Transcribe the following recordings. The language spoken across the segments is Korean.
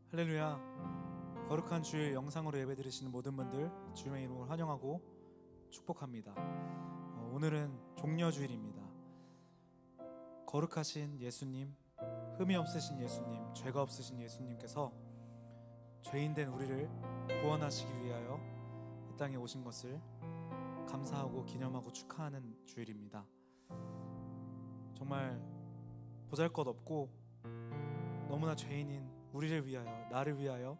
할렐루야. 거룩한 주일 영상으로 예배 드리시는 모든 분들 주님의 이름으로 환영하고 축복합니다. 오늘은 종려주일입니다. 거룩하신 예수님, 흠이 없으신 예수님, 죄가 없으신 예수님께서 죄인된 우리를 구원하시기 위하여 이 땅에 오신 것을 감사하고 기념하고 축하하는 주일입니다. 정말 보잘것없고 너무나 죄인인 우리를 위하여, 나를 위하여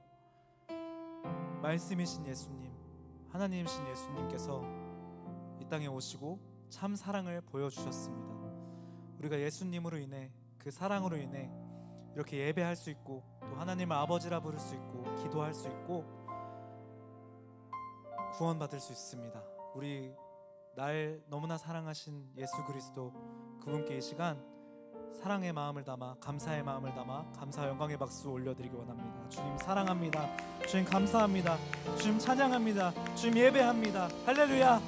말씀이신 예수님, 하나님이신 예수님께서 이 땅에 오시고 참 사랑을 보여주셨습니다. 우리가 예수님으로 인해, 그 사랑으로 인해 이렇게 예배할 수 있고, 또 하나님을 아버지라 부를 수 있고, 기도할 수 있고, 구원받을 수 있습니다. 우리 날 너무나 사랑하신 예수 그리스도, 그분께 이 시간 사랑의 마음을 담아, 감사의 마음을 담아 감사와 영광의 박수 올려드리기 원합니다. 주님 사랑합니다. 주님 감사합니다. 주님 찬양합니다. 주님 예배합니다. 할렐루야.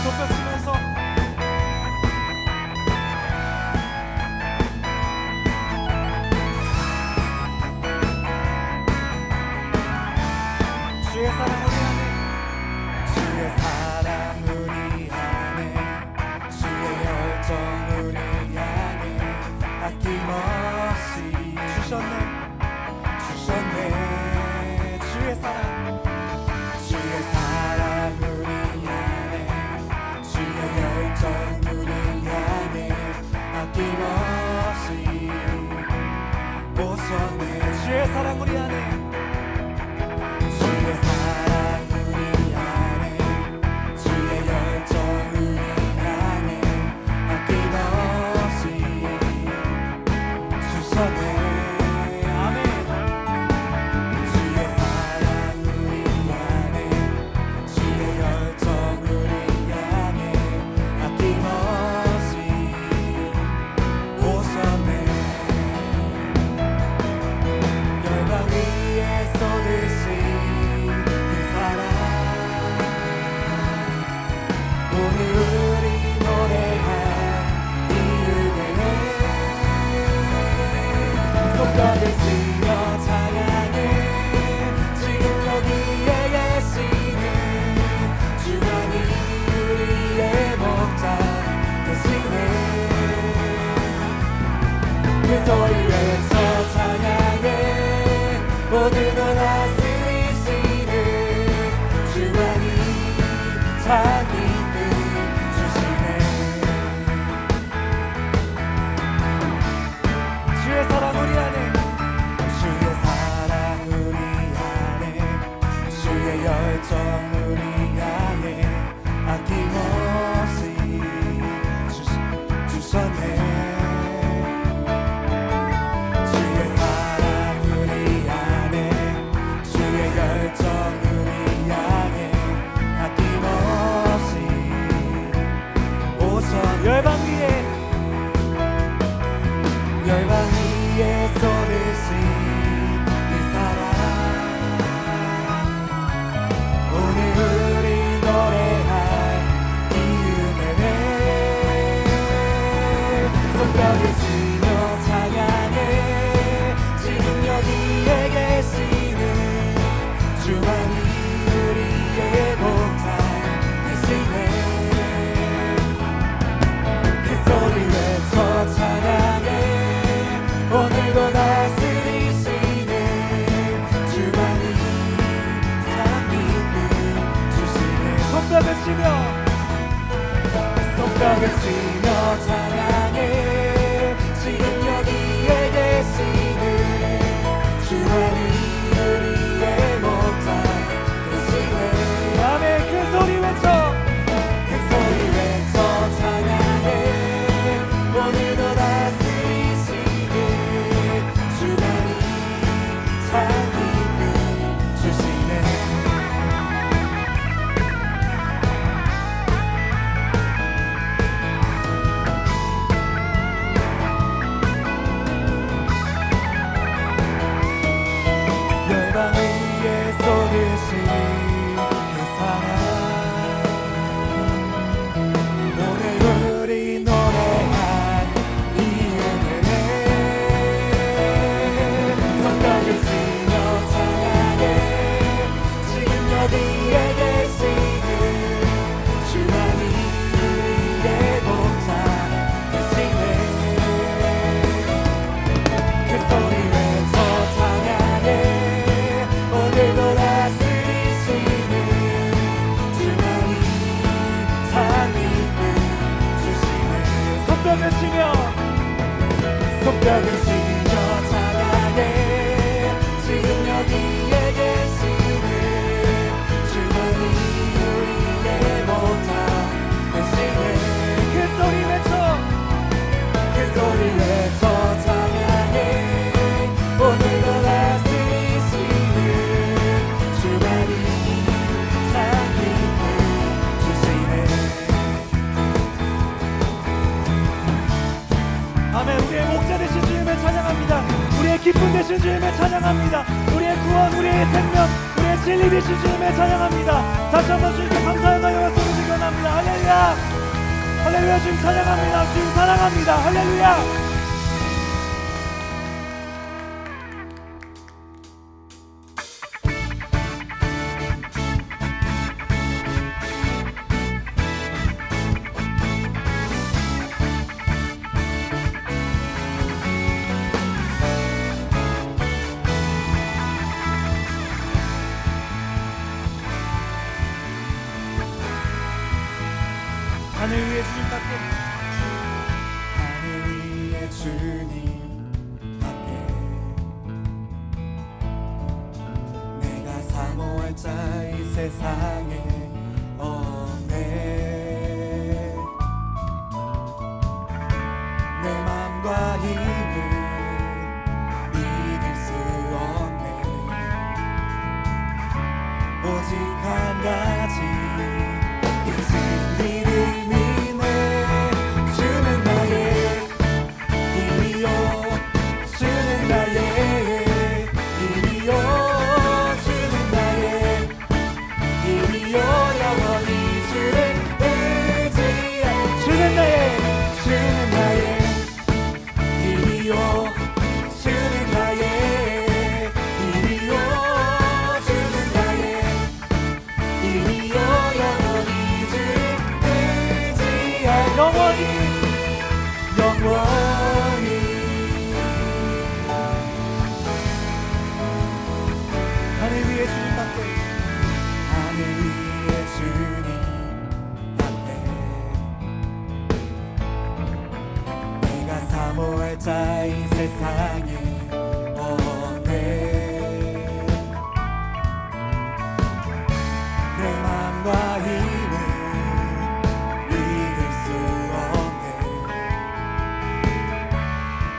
쏟아지면서 주의 사랑 우리 안에, 주의 사랑 우리 안에, 주의 열정 우리 안에 아낌없이 주셨네. 주의 사랑, 주의 사랑 우리 안에, 주의 열정 우리 안에 아낌없이 오셨네. 주의 사랑 우리 안에, 주의 사랑 우리 안에, 주의 열정 우리 안에 아낌없이 주셨네. 소리 외쳐 찬양해. 오늘도 다스리시는 주만이 참 기쁨 주시네. 주의 사랑 우리 안에, 주의 사랑 우리 안에, 주의 열정 우리 안에 아낌없이 주셨네. 열방 위에, 열방 위에 쏟으신 그 사랑, 오늘 우리 노래할 이유 되네. 손뼉을 치며 찬양해. 지금 여기에 계시는 주만이 우리의 목자 되시네. 소리 외쳐 찬양해. 오늘도 다스리시는 주만이 참 기쁨 주시네. 손뼉을 치며 찬양해. 지금 여기에 계시는 주만이 우리의 목자 되시네. 아멘. 큰 소리 외쳐, 큰 소리 외쳐 찬양해. 오늘도 다스리시는 주만이 참 기쁨 주시네. 손뼉을 치며 손뼉을 치며 찬양해 지금 여기에 계시는 주님이 우리의 보답 되시네 그 소리 외쳐 그 소리 외쳐 찬양해 오늘도 다스리시는 주만이 참 기쁨 주시네 아멘. 우리의 목자 되신 주님을 찬양합니다. 우리의 기쁨 되신 주님을 찬양합니다. 우리의 구원, 우리의 생명, 우리의 진리 되신 주님을 찬양합니다. 다시 한번 주님께 감사의 영광을 쏟으시기 원합니다. 할렐루야 할렐루야. 주님 찬양합니다. 주님 사랑합니다. 할렐루야. 하늘 위에 주님답게 하늘 위에 주님답게 내가 사모할 자 이 세상에 없네 내 맘과 힘을 믿을 수 없네 오직 한 가지 이 진리를 믿네 주는 나의 힘이요 주는 나의 힘이요 주는 나의 힘이요 영원히 주를 의지해 주는 나의 힘이요 주는 나의 힘이요 주는 나의 힘이요 영원히 주를 의지해 영원히 하늘 위에 주님답게 하늘 위에 주님답게 내가 사모할 자 이 세상에 없네 내 맘과 힘을 믿을 수 없네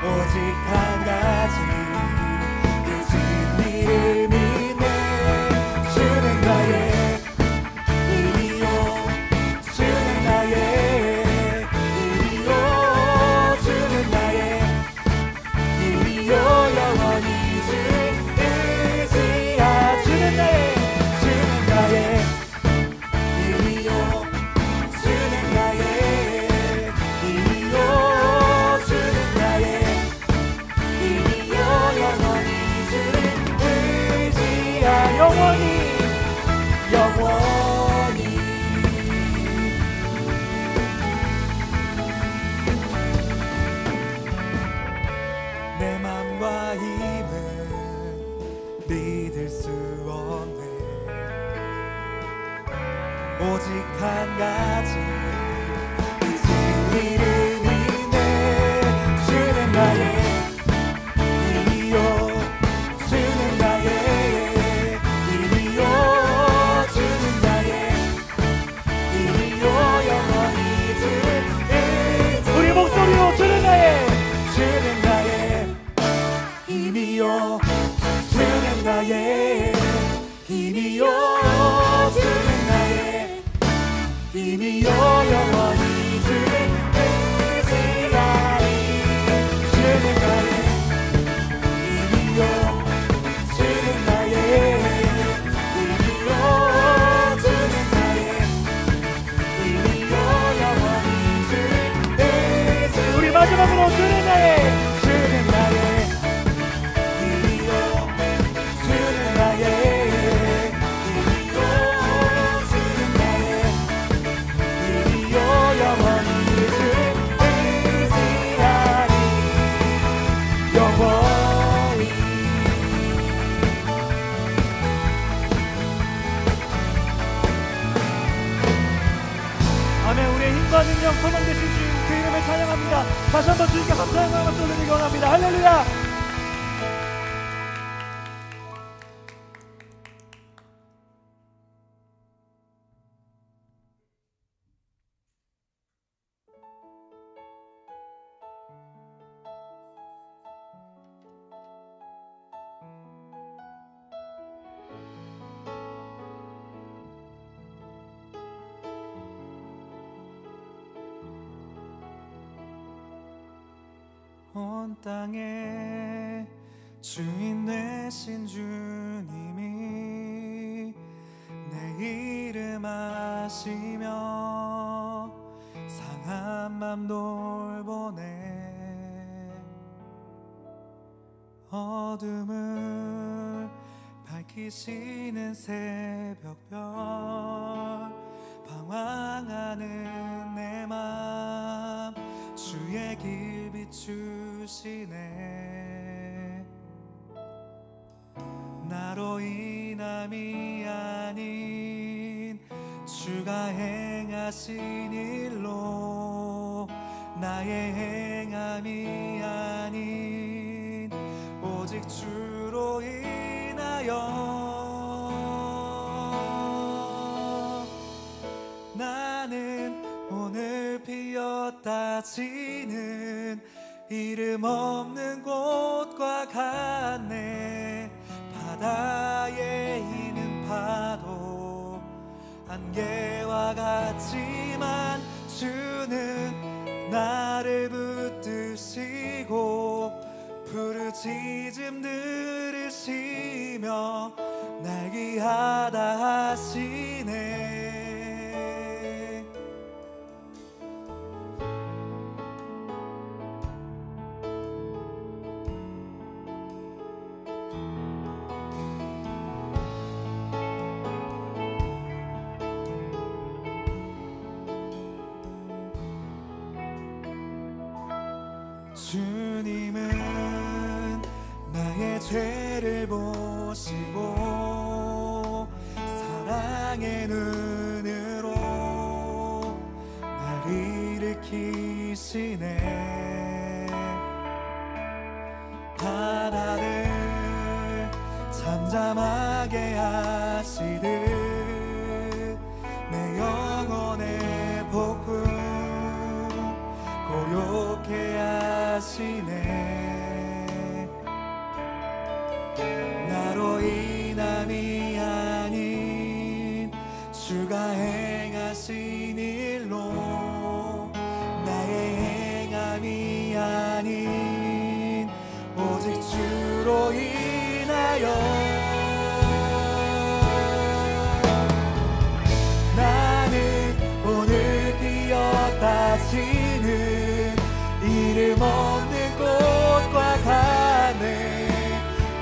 오직 한 가지 그 진리를 믿네 주는 나의 힘이요 주는 나의 힘이요 주는 나의 힘이요 영원히 주를 의지하 주는 나의 힘이요 주는 나의 힘이요 주는 나의 힘이요 영원히 주를 의지하 영원히 내 맘과 힘을 믿을 수 없네 오직 한 가지 이 진리를 믿네 주는 나의 힘이요 주는 나의 힘이요 주는 나의 힘이요 영원히 주를 우리 목소리로 주는 나의 힘이요 주는 나의 힘이요 주는 나의 힘이요 영원히 주를 의지하리 주는 나의 힘이요 주는 나의 힘이요 주는 나의 힘이요 영원히 주를 의지하리 우리 마지막으로 주는 나의 아멘. 우리 우리의 힘과 능력, 소망 되신 주님 그 이름을 찬양합니다. 다시 한번 주님께 감사의 마음을 쏟아드리기 원합니다. 할렐루야. 온 땅에 주인 되신 주님이 내 이름 아시며 상한 맘 돌보네. 어둠을 밝히시는 새벽별 방황하는 내 맘 주의 길 비추시네. 나로 인함이 아닌 주가 행하신 일로 나의 행함이 아닌 오직 주로 인하여 나는 오늘 피었다 지는 이름 없는 곳과 같네. 바다에 있는 파도 안개와 같지만 주는 나를 붙드시고 부르짖음 들으시며 날 귀하다 하시네. 주님은 나의 죄를 보시고 사랑의 눈으로 날 일으키시네. 바다를 잠잠하게 하시듯 내 영혼의 폭풍 고요케 하시네. 나로 인함이 아닌 주가 행하신 일로 나의 행함이 아닌 오직 주로 인하여 나는 오늘 피었다 지는 이름 없는 곳과 같네.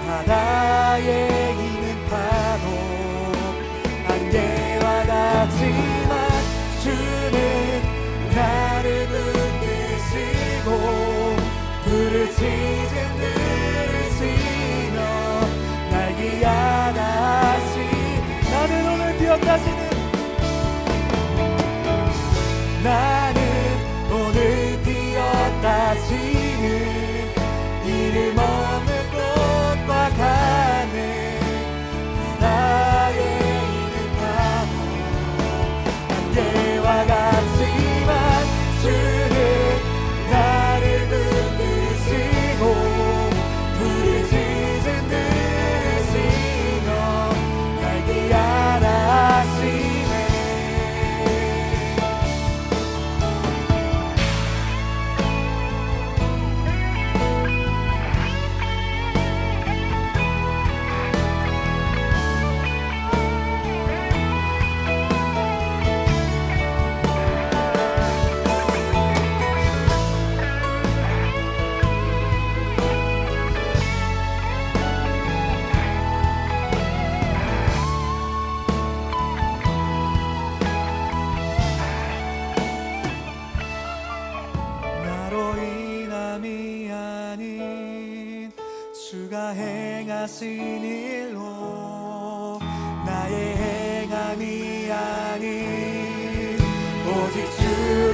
바다에 있는 파도 안개와 같지만 주는 나를 붙드시고 부르짖음 들으시며 날 귀하다 하시니 나는 오늘 피었다 지는 나는 오늘 피었다 지는 이름 없는 꽃과 같네. 바다에 있는 파도 안개와 같지만 주는 나를 붙드시고 부르짖음 들으시며 날 귀하다 하시네. 주가 행하신 일로 나의 행함이 아닌 오직 주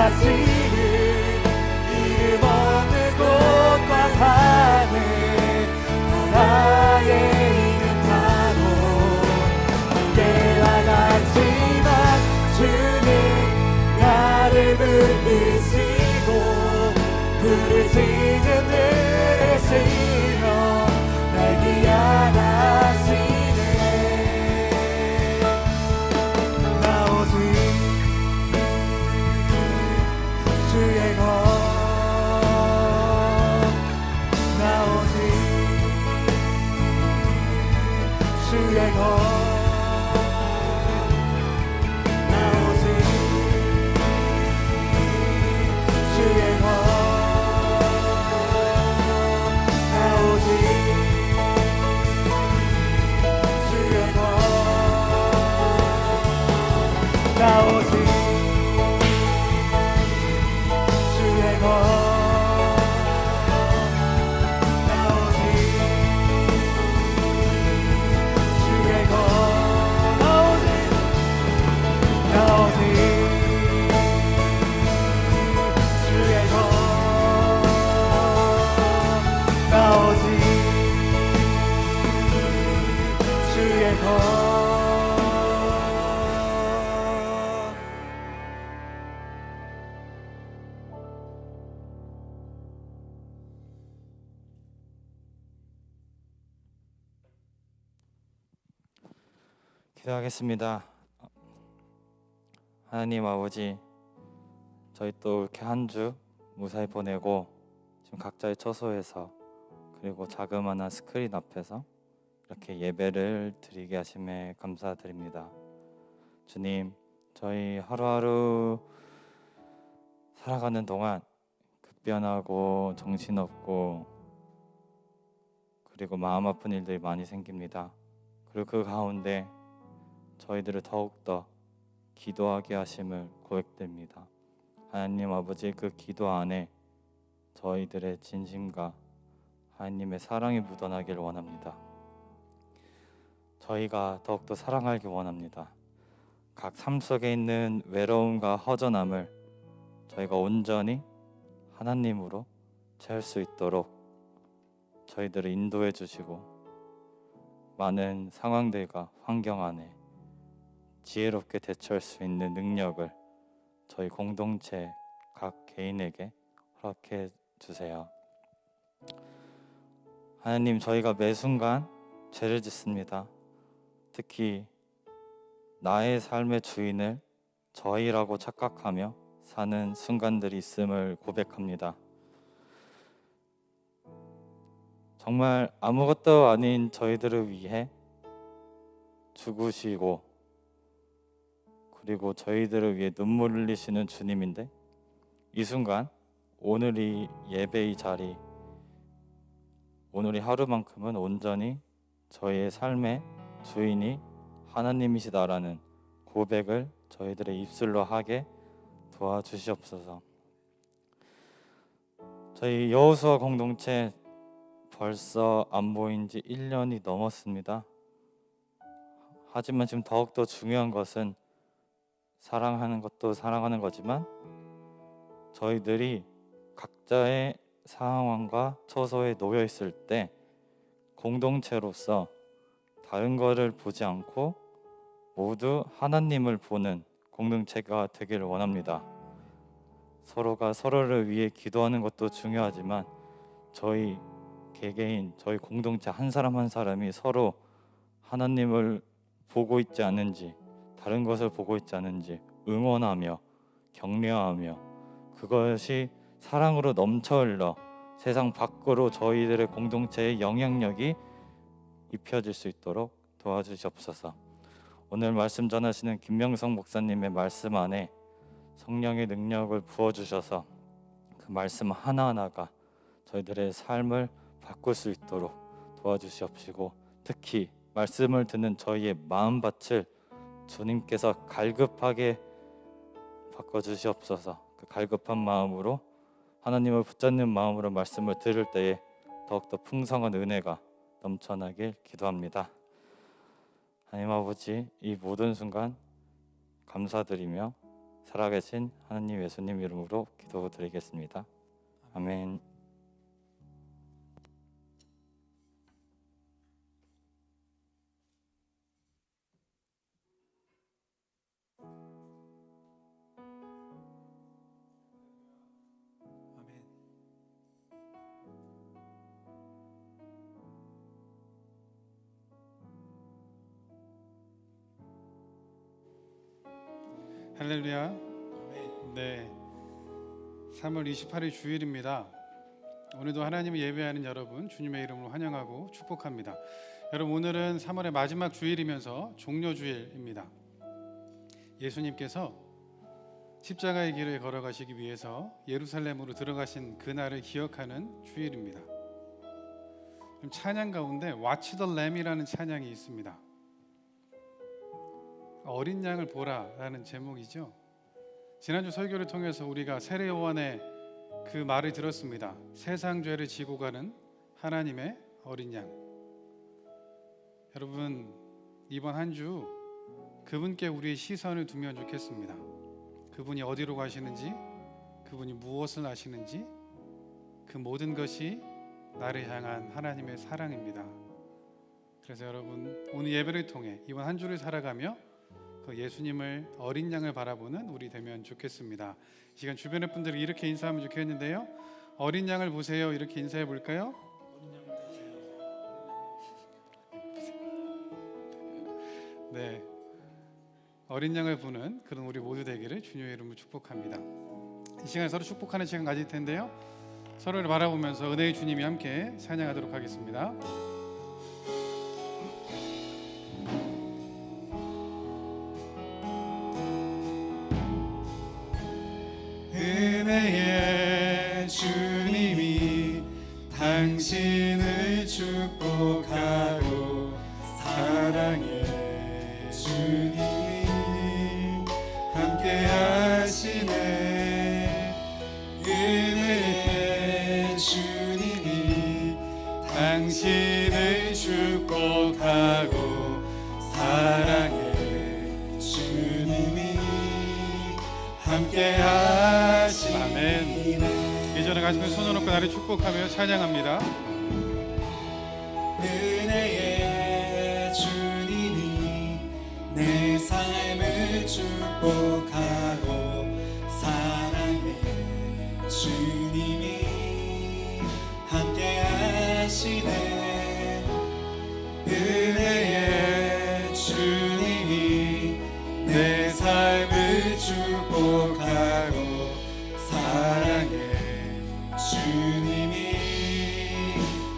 하시는 이름 없는 곳과 하늘 바다에 있는 파도 안개와 같지만 주님 나를 붙드시고 불을 지금 들으시며 날 귀환하시네. 나 오직 주의 것 나 오직 주의 것 나 오직 주의 것 나 오직 주의 것 나 오직 주의 것 나 오직 주의 것 나 오직 주의 것 나 오직 주의 것 기도하겠습니다. 하나님 아버지, 저희 또 이렇게 한 주 무사히 보내고 지금 각자의 처소에서 그리고 자그마한 스크린 앞에서 이렇게 예배를 드리게 하심에 감사드립니다. 주님, 저희 하루하루 살아가는 동안 급변하고 정신없고 그리고 마음 아픈 일들이 많이 생깁니다. 그리고 그 가운데 저희들을 더욱더 기도하게 하심을 고백드립니다. 하나님 아버지, 그 기도 안에 저희들의 진심과 하나님의 사랑이 묻어나길 원합니다. 저희가 더욱더 사랑하기 원합니다. 각 삶 속에 있는 외로움과 허전함을 저희가 온전히 하나님으로 채울 수 있도록 저희들을 인도해 주시고 많은 상황들과 환경 안에 지혜롭게 대처할 수 있는 능력을 저희 공동체 각 개인에게 허락해 주세요. 하나님, 저희가 매 순간 죄를 짓습니다. 특히 나의 삶의 주인을 저희라고 착각하며 사는 순간들이 있음을 고백합니다. 정말 아무것도 아닌 저희들을 위해 죽으시고 그리고 저희들을 위해 눈물 흘리시는 주님인데, 이 순간 오늘 이 예배의 자리, 오늘 이 하루만큼은 온전히 저희의 삶의 주인이 하나님이시다라는 고백을 저희들의 입술로 하게 도와주시옵소서. 저희 여호수아 공동체 벌써 안 보인 지 1년이 넘었습니다. 하지만 지금 더욱더 중요한 것은 사랑하는 것도 사랑하는 거지만 저희들이 각자의 상황과 처소에 놓여 있을 때 공동체로서 다른 것을 보지 않고 모두 하나님을 보는 공동체가 되기를 원합니다. 서로가 서로를 위해 기도하는 것도 중요하지만 저희 개개인, 저희 공동체 한 사람 한 사람이 서로 하나님을 보고 있지 않은지, 다른 것을 보고 있지 않은지 응원하며 격려하며 그것이 사랑으로 넘쳐 흘러 세상 밖으로 저희들의 공동체의 영향력이 입혀질 수 있도록 도와주시옵소서. 오늘 말씀 전하시는 김명성 목사님의 말씀 안에 성령의 능력을 부어주셔서 그 말씀 하나하나가 저희들의 삶을 바꿀 수 있도록 도와주시옵시고, 특히 말씀을 듣는 저희의 마음밭을 주님께서 갈급하게 바꿔주시옵소서. 그 갈급한 마음으로 하나님을 붙잡는 마음으로 말씀을 들을 때에 더욱더 풍성한 은혜가 넘쳐나길 기도합니다. 하나님 아버지, 이 모든 순간 감사드리며 살아계신 하나님 예수님 이름으로 기도드리겠습니다. 아멘. 아멘. 할렐루야. 아멘. 네, 3월 28일 주일입니다. 오늘도 하나님을 예배하는 여러분 주님의 이름으로 환영하고 축복합니다. 여러분, 오늘은 3월의 마지막 주일이면서 종료주일입니다. 예수님께서 십자가의 길을 걸어가시기 위해서 예루살렘으로 들어가신 그날을 기억하는 주일입니다. 그럼 찬양 가운데 Watch the Lamb이라는 찬양이 있습니다. 어린 양을 보라라는 제목이죠. 지난주 설교를 통해서 우리가 세례 요한의 그 말을 들었습니다. 세상 죄를 지고 가는 하나님의 어린 양. 여러분, 이번 한 주 그분께 우리의 시선을 두면 좋겠습니다. 그분이 어디로 가시는지, 그분이 무엇을 하시는지, 그 모든 것이 나를 향한 하나님의 사랑입니다. 그래서 여러분, 오늘 예배를 통해 이번 한 주를 살아가며 그 예수님을 어린 양을 바라보는 우리 되면 좋겠습니다. 이 시간 주변의 분들이 이렇게 인사하면 좋겠는데요. 어린 양을 보세요. 이렇게 인사해 볼까요? 네, 어린 양을 보는 그런 우리 모두 되기를 주님의 이름으로 축복합니다. 이 시간에 서로 축복하는 시간 가질 텐데요. 서로를 바라보면서 은혜의 주님이 함께 찬양하도록 하겠습니다. 은혜의 주님이 당신을 축복하고 사랑의 주님이 함께 하시네. 은혜의 주님이 당신을 축복하고 사랑의 주님이 함께 하시네. 아멘. 이전에 가지고 손을 놓고 나를 축복하며 찬양합니다. 은혜의 주님이 내 삶을 축복하고 사랑의 주님이 함께 하시네. 은혜의 주님이 내 삶을 축복하고 사랑의 주님이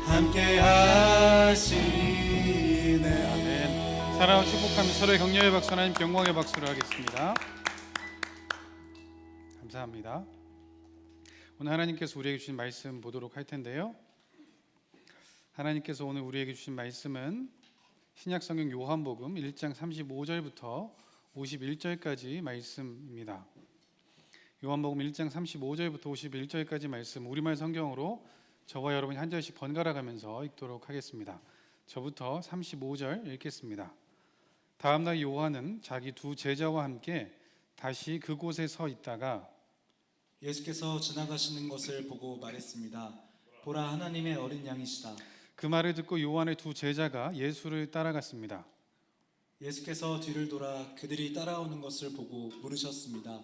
함께 하시네. 아멘. 사랑하고 축복하며 서로의 격려의 박수, 하나님 영광의 박수를 하겠습니다. 감사합니다. 오늘 하나님께서 우리에게 주신 말씀 보도록 할 텐데요. 하나님께서 오늘 우리에게 주신 말씀은 신약성경 요한복음 1장 35절부터 51절까지 말씀입니다. 요한복음 1장 35절부터 51절까지 말씀, 우리말 성경으로 저와 여러분이 한 절씩 번갈아 가면서 읽도록 하겠습니다. 저부터 35절 읽겠습니다. 다음날 요한은 자기 두 제자와 함께 다시 그곳에 서 있다가 예수께서 지나가시는 것을 보고 말했습니다. 보라, 하나님의 어린 양이시다. 그 말을 듣고 요한의 두 제자가 예수를 따라갔습니다. 예수께서 뒤를 돌아 그들이 따라오는 것을 보고 물으셨습니다.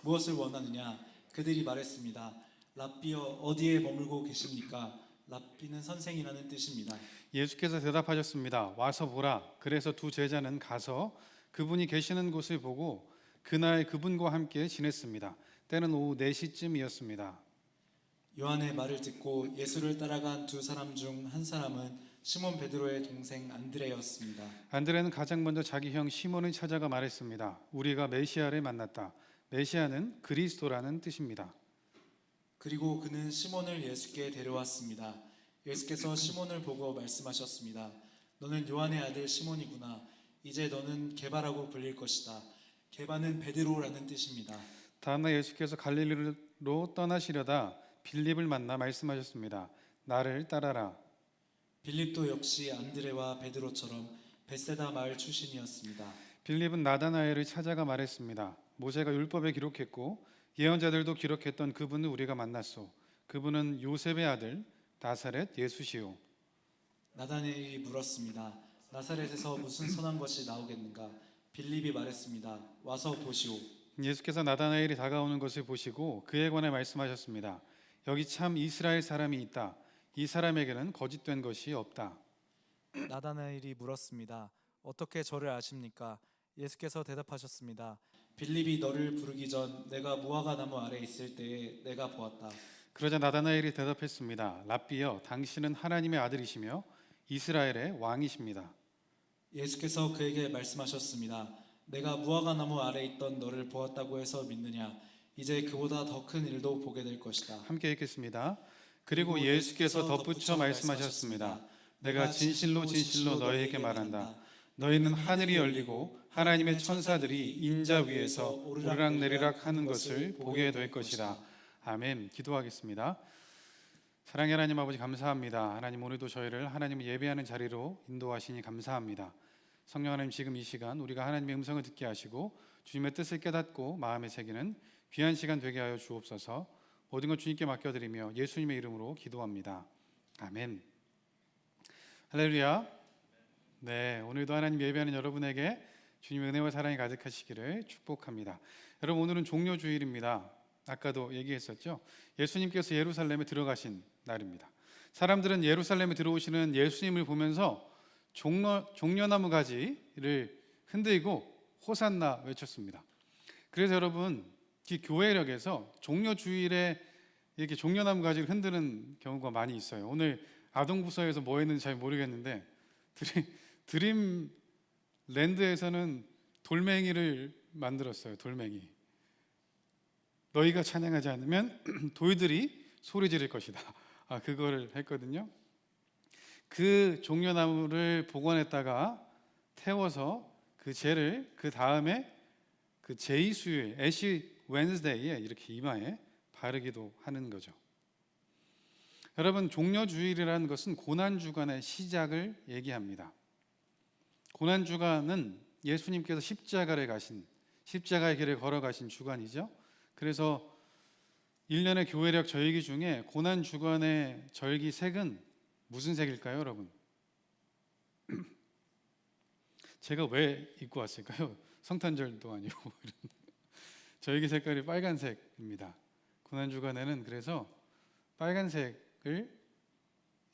무엇을 원하느냐? 그들이 말했습니다. 랍비여, 어디에 머물고 계십니까? 랍비는 선생이라는 뜻입니다. 예수께서 대답하셨습니다. 와서 보라. 그래서 두 제자는 가서 그분이 계시는 곳을 보고 그날 그분과 함께 지냈습니다. 때는 오후 4시쯤이었습니다. 요한의 말을 듣고 예수를 따라간 두 사람 중 한 사람은 시몬 베드로의 동생 안드레였습니다. 안드레는 가장 먼저 자기 형 시몬을 찾아가 말했습니다. 우리가 메시아를 만났다. 메시아는 그리스도라는 뜻입니다. 그리고 그는 시몬을 예수께 데려왔습니다. 예수께서 시몬을 보고 말씀하셨습니다. 너는 요한의 아들 시몬이구나. 이제 너는 게바라고 불릴 것이다. 게바는 베드로라는 뜻입니다. 다음날 예수께서 갈릴리로 떠나시려다 빌립을 만나 말씀하셨습니다. 나를 따라라. 빌립도 역시 안드레와 베드로처럼 벳세다 마을 출신이었습니다. 빌립은 나다나엘을 찾아가 말했습니다. 모세가 율법에 기록했고 예언자들도 기록했던 그분을 우리가 만났소. 그분은 요셉의 아들 나사렛 예수시오. 나다나엘이 물었습니다. 나사렛에서 무슨 선한 것이 나오겠는가? 빌립이 말했습니다. 와서 보시오. 예수께서 나다나엘이 다가오는 것을 보시고 그에 관해 말씀하셨습니다. 여기 참 이스라엘 사람이 있다. 이 사람에게는 거짓된 것이 없다. 나다나엘이 물었습니다. 어떻게 저를 아십니까? 예수께서 대답하셨습니다. 빌립이 너를 부르기 전 내가 무화과 나무 아래 있을 때에 내가 보았다. 그러자 나다나엘이 대답했습니다. 랍비여, 당신은 하나님의 아들이시며 이스라엘의 왕이십니다. 예수께서 그에게 말씀하셨습니다. 내가 무화과 나무 아래 있던 너를 보았다고 해서 믿느냐? 이제 그보다 더 큰 일도 보게 될 것이다. 함께 읽겠습니다. 그리고 예수께서 덧붙여 말씀하셨습니다. 내가 진실로 진실로 너희에게 말한다. 너희는 하늘이 열리고 하나님의 천사들이 인자 위에서 오르락내리락 하는 것을 보게 될 것이다. 아멘. 기도하겠습니다. 사랑의 하나님 아버지, 감사합니다. 하나님, 오늘도 저희를 하나님을 예배하는 자리로 인도하시니 감사합니다. 성령 하나님, 지금 이 시간 우리가 하나님의 음성을 듣게 하시고 주님의 뜻을 깨닫고 마음에 새기는 귀한 시간 되게 하여 주옵소서. 모든 것 주님께 맡겨드리며 예수님의 이름으로 기도합니다. 아멘. 할렐루야. 네, 오늘도 하나님 예배하는 여러분에게 주님의 은혜와 사랑이 가득하시기를 축복합니다. 여러분, 오늘은 종려주일입니다. 아까도 얘기했었죠. 예수님께서 예루살렘에 들어가신 날입니다. 사람들은 예루살렘에 들어오시는 예수님을 보면서 종려나무 가지를 흔들고 호산나 외쳤습니다. 그래서 여러분, 이 교회력에서 종려주일에 이렇게 종려나무 가지를 흔드는 경우가 많이 있어요. 오늘 아동부서에서 뭐 했는지 잘 모르겠는데 드림랜드에서는 돌멩이를 만들었어요. 돌멩이. 너희가 찬양하지 않으면 돌들이 소리 지를 것이다. 그거를 했거든요. 그 종려나무를 복원했다가 태워서 그 재를 그 다음에 그 제2수요일 애쉬 웬스데이에 이렇게 이마에 바르기도 하는 거죠. 여러분, 종려주일이라는 것은 고난주간의 시작을 얘기합니다. 고난주간은 예수님께서 십자가의 길을 걸어가신 주간이죠. 그래서 1년의 교회력 절기 중에 고난주간의 절기 색은 무슨 색일까요, 여러분? 제가 왜 입고 왔을까요? 성탄절도 아니고 절기 색깔이 빨간색입니다. 고난주간에는 그래서 빨간색을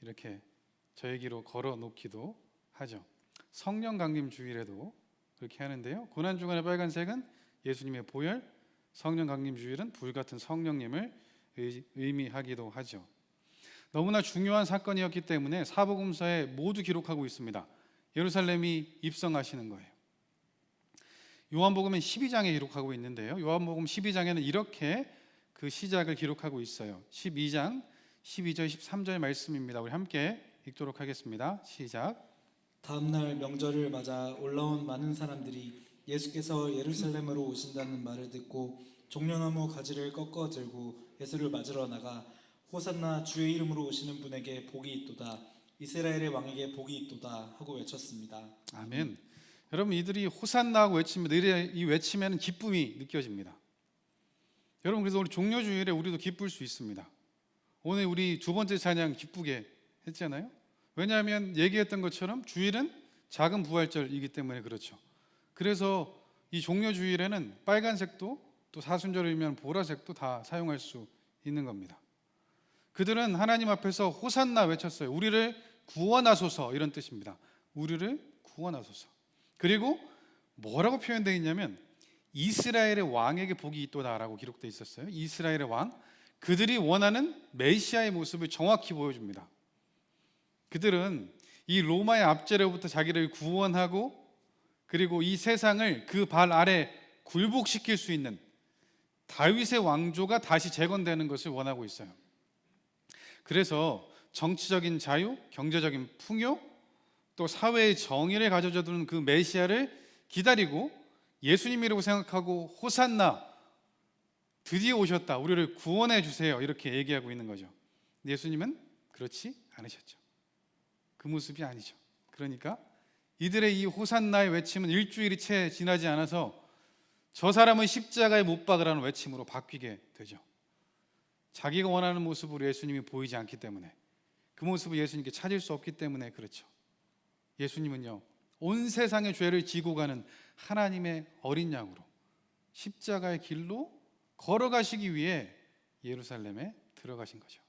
이렇게 절기로 걸어 놓기도 하죠. 성령 강림 주일에도 그렇게 하는데요. 고난주간의 빨간색은 예수님의 보혈, 성령 강림 주일은 불같은 성령님을 의미하기도 하죠. 너무나 중요한 사건이었기 때문에 사복음서에 모두 기록하고 있습니다. 예루살렘이 입성하시는 거예요. 요한복음은 12장에 기록하고 있는데요. 요한복음 12장에는 이렇게 그 시작을 기록하고 있어요. 12장 12절 13절 말씀입니다. 우리 함께 읽도록 하겠습니다. 시작. 다음 날 명절을 맞아 올라온 많은 사람들이 예수께서 예루살렘으로 오신다는 말을 듣고 종려나무 가지를 꺾어 들고 예수를 맞으러 나가 호산나 주의 이름으로 오시는 분에게 복이 있도다. 이스라엘의 왕에게 복이 있도다 하고 외쳤습니다. 아멘. 여러분, 이들이 호산나하고 외치면 이 외침에는 기쁨이 느껴집니다. 여러분, 그래서 우리 종려주일에 우리도 기쁠 수 있습니다. 오늘 우리 두 번째 찬양 기쁘게 했잖아요. 왜냐하면 얘기했던 것처럼 주일은 작은 부활절이기 때문에 그렇죠. 그래서 이 종려주일에는 빨간색도 또 사순절이면 보라색도 다 사용할 수 있는 겁니다. 그들은 하나님 앞에서 호산나 외쳤어요. 우리를 구원하소서, 이런 뜻입니다. 우리를 구원하소서. 그리고 뭐라고 표현되어 있냐면 이스라엘의 왕에게 복이 있도다라고 기록되어 있었어요. 이스라엘의 왕, 그들이 원하는 메시아의 모습을 정확히 보여줍니다. 그들은 이 로마의 압제로부터 자기를 구원하고 그리고 이 세상을 그 발 아래 굴복시킬 수 있는 다윗의 왕조가 다시 재건되는 것을 원하고 있어요. 그래서 정치적인 자유, 경제적인 풍요, 또 사회의 정의를 가져다주는 그 메시아를 기다리고 예수님이라고 생각하고 호산나, 드디어 오셨다, 우리를 구원해 주세요, 이렇게 얘기하고 있는 거죠. 예수님은 그렇지 않으셨죠. 그 모습이 아니죠. 그러니까 이들의 이 호산나의 외침은 일주일이 채 지나지 않아서 저 사람은 십자가에 못 박으라는 외침으로 바뀌게 되죠. 자기가 원하는 모습으로 예수님이 보이지 않기 때문에, 그 모습을 예수님께 찾을 수 없기 때문에 그렇죠. 예수님은요, 온 세상의 죄를 지고 가는 하나님의 어린 양으로 십자가의 길로 걸어가시기 위해 예루살렘에 들어가신 거죠.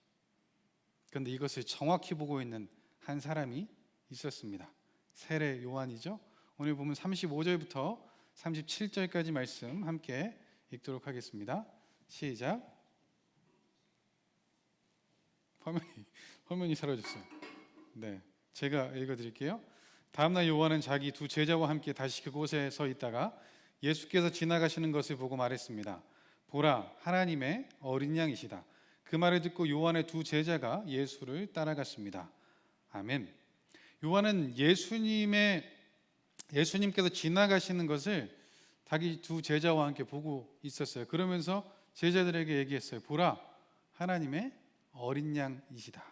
그런데 이것을 정확히 보고 있는 한 사람이 있었습니다. 세례 요한이죠. 오늘 보면 35절부터 37절까지 말씀 함께 읽도록 하겠습니다. 시작. 화면이 사라졌어요. 네, 제가 읽어드릴게요. 다음날 요한은 자기 두 제자와 함께 다시 그곳에 서 있다가 예수께서 지나가시는 것을 보고 말했습니다. 보라, 하나님의 어린 양이시다. 그 말을 듣고 요한의 두 제자가 예수를 따라갔습니다. 아멘. 요한은 예수님께서 지나가시는 것을 자기 두 제자와 함께 보고 있었어요. 그러면서 제자들에게 얘기했어요. 보라, 하나님의 어린 양이시다.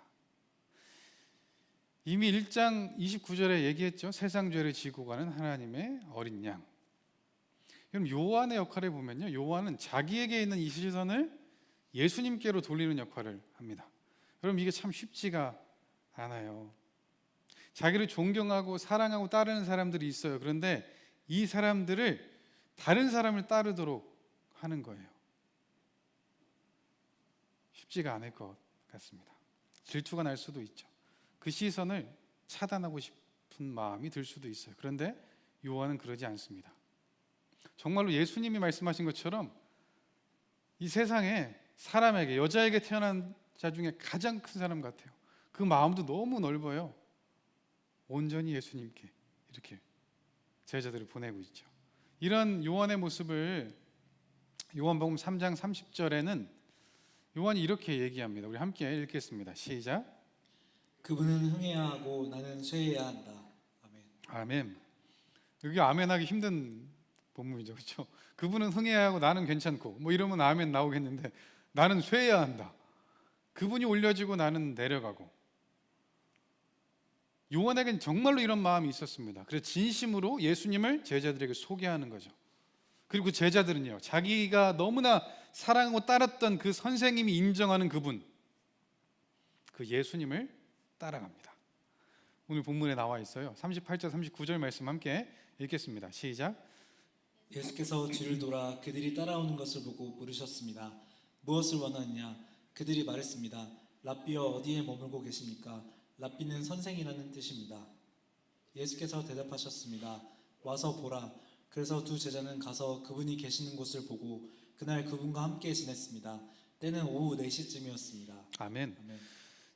이미 1장 29절에 얘기했죠. 세상 죄를 지고 가는 하나님의 어린 양. 그럼 요한의 역할을 보면요, 요한은 자기에게 있는 이 시선을 예수님께로 돌리는 역할을 합니다. 여러분, 이게 참 쉽지가 않아요. 자기를 존경하고 사랑하고 따르는 사람들이 있어요. 그런데 이 사람들을 다른 사람을 따르도록 하는 거예요. 쉽지가 않을 것 같습니다. 질투가 날 수도 있죠. 그 시선을 차단하고 싶은 마음이 들 수도 있어요. 그런데 요한은 그러지 않습니다. 정말로 예수님이 말씀하신 것처럼 이 세상에 사람에게, 여자에게 태어난 자 중에 가장 큰 사람 같아요. 그 마음도 너무 넓어요. 온전히 예수님께 이렇게 제자들을 보내고 있죠. 이런 요한의 모습을 요한복음 3장 30절에는 요한이 이렇게 얘기합니다. 우리 함께 읽겠습니다. 시작. 그분은 흥해야 하고 나는 쇠해야 한다. 아멘. 아멘. 여기 아멘하기 힘든 본문이죠, 그렇죠? 그분은 흥해야 하고 나는 괜찮고 뭐 이러면 아멘 나오겠는데, 나는 쇠해야 한다. 그분이 올려지고 나는 내려가고. 요한에겐 정말로 이런 마음이 있었습니다. 그래서 진심으로 예수님을 제자들에게 소개하는 거죠. 그리고 그 제자들은요, 자기가 너무나 사랑하고 따랐던 그 선생님이 인정하는 그분, 그 예수님을 따라갑니다. 오늘 본문에 나와 있어요. 38절 39절 말씀 함께 읽겠습니다. 시작. 예수께서 뒤를 돌아 그들이 따라오는 것을 보고 물으셨습니다. 무엇을 원하느냐? 그들이 말했습니다. 랍비여, 어디에 머물고 계십니까? 랍비는 선생이라는 뜻입니다. 예수께서 대답하셨습니다. 와서 보라. 그래서 두 제자는 가서 그분이 계시는 곳을 보고 그날 그분과 함께 지냈습니다. 때는 오후 4시쯤이었습니다. 아멘. 아멘.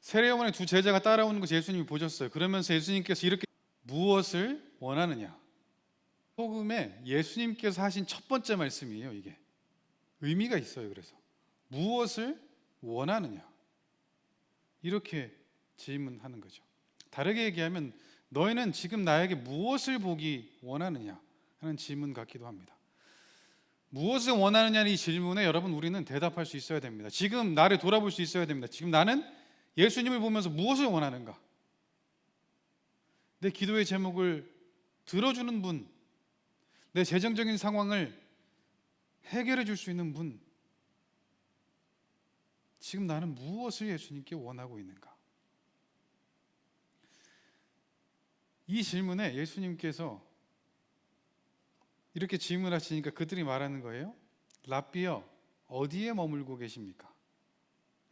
세례요한의 두 제자가 따라오는 것을 예수님이 보셨어요. 그러면서 예수님께서 이렇게, 무엇을 원하느냐? 복음에 예수님께서 하신 첫 번째 말씀이에요. 이게 의미가 있어요. 그래서 무엇을 원하느냐? 이렇게 질문하는 거죠. 다르게 얘기하면 너희는 지금 나에게 무엇을 보기 원하느냐 하는 질문 같기도 합니다. 무엇을 원하느냐는 이 질문에 여러분, 우리는 대답할 수 있어야 됩니다. 지금 나를 돌아볼 수 있어야 됩니다. 지금 나는 예수님을 보면서 무엇을 원하는가? 내 기도의 제목을 들어주는 분, 내 재정적인 상황을 해결해 줄 수 있는 분, 지금 나는 무엇을 예수님께 원하고 있는가? 이 질문에 예수님께서 이렇게 질문하시니까 그들이 말하는 거예요. 랍비여, 어디에 머물고 계십니까?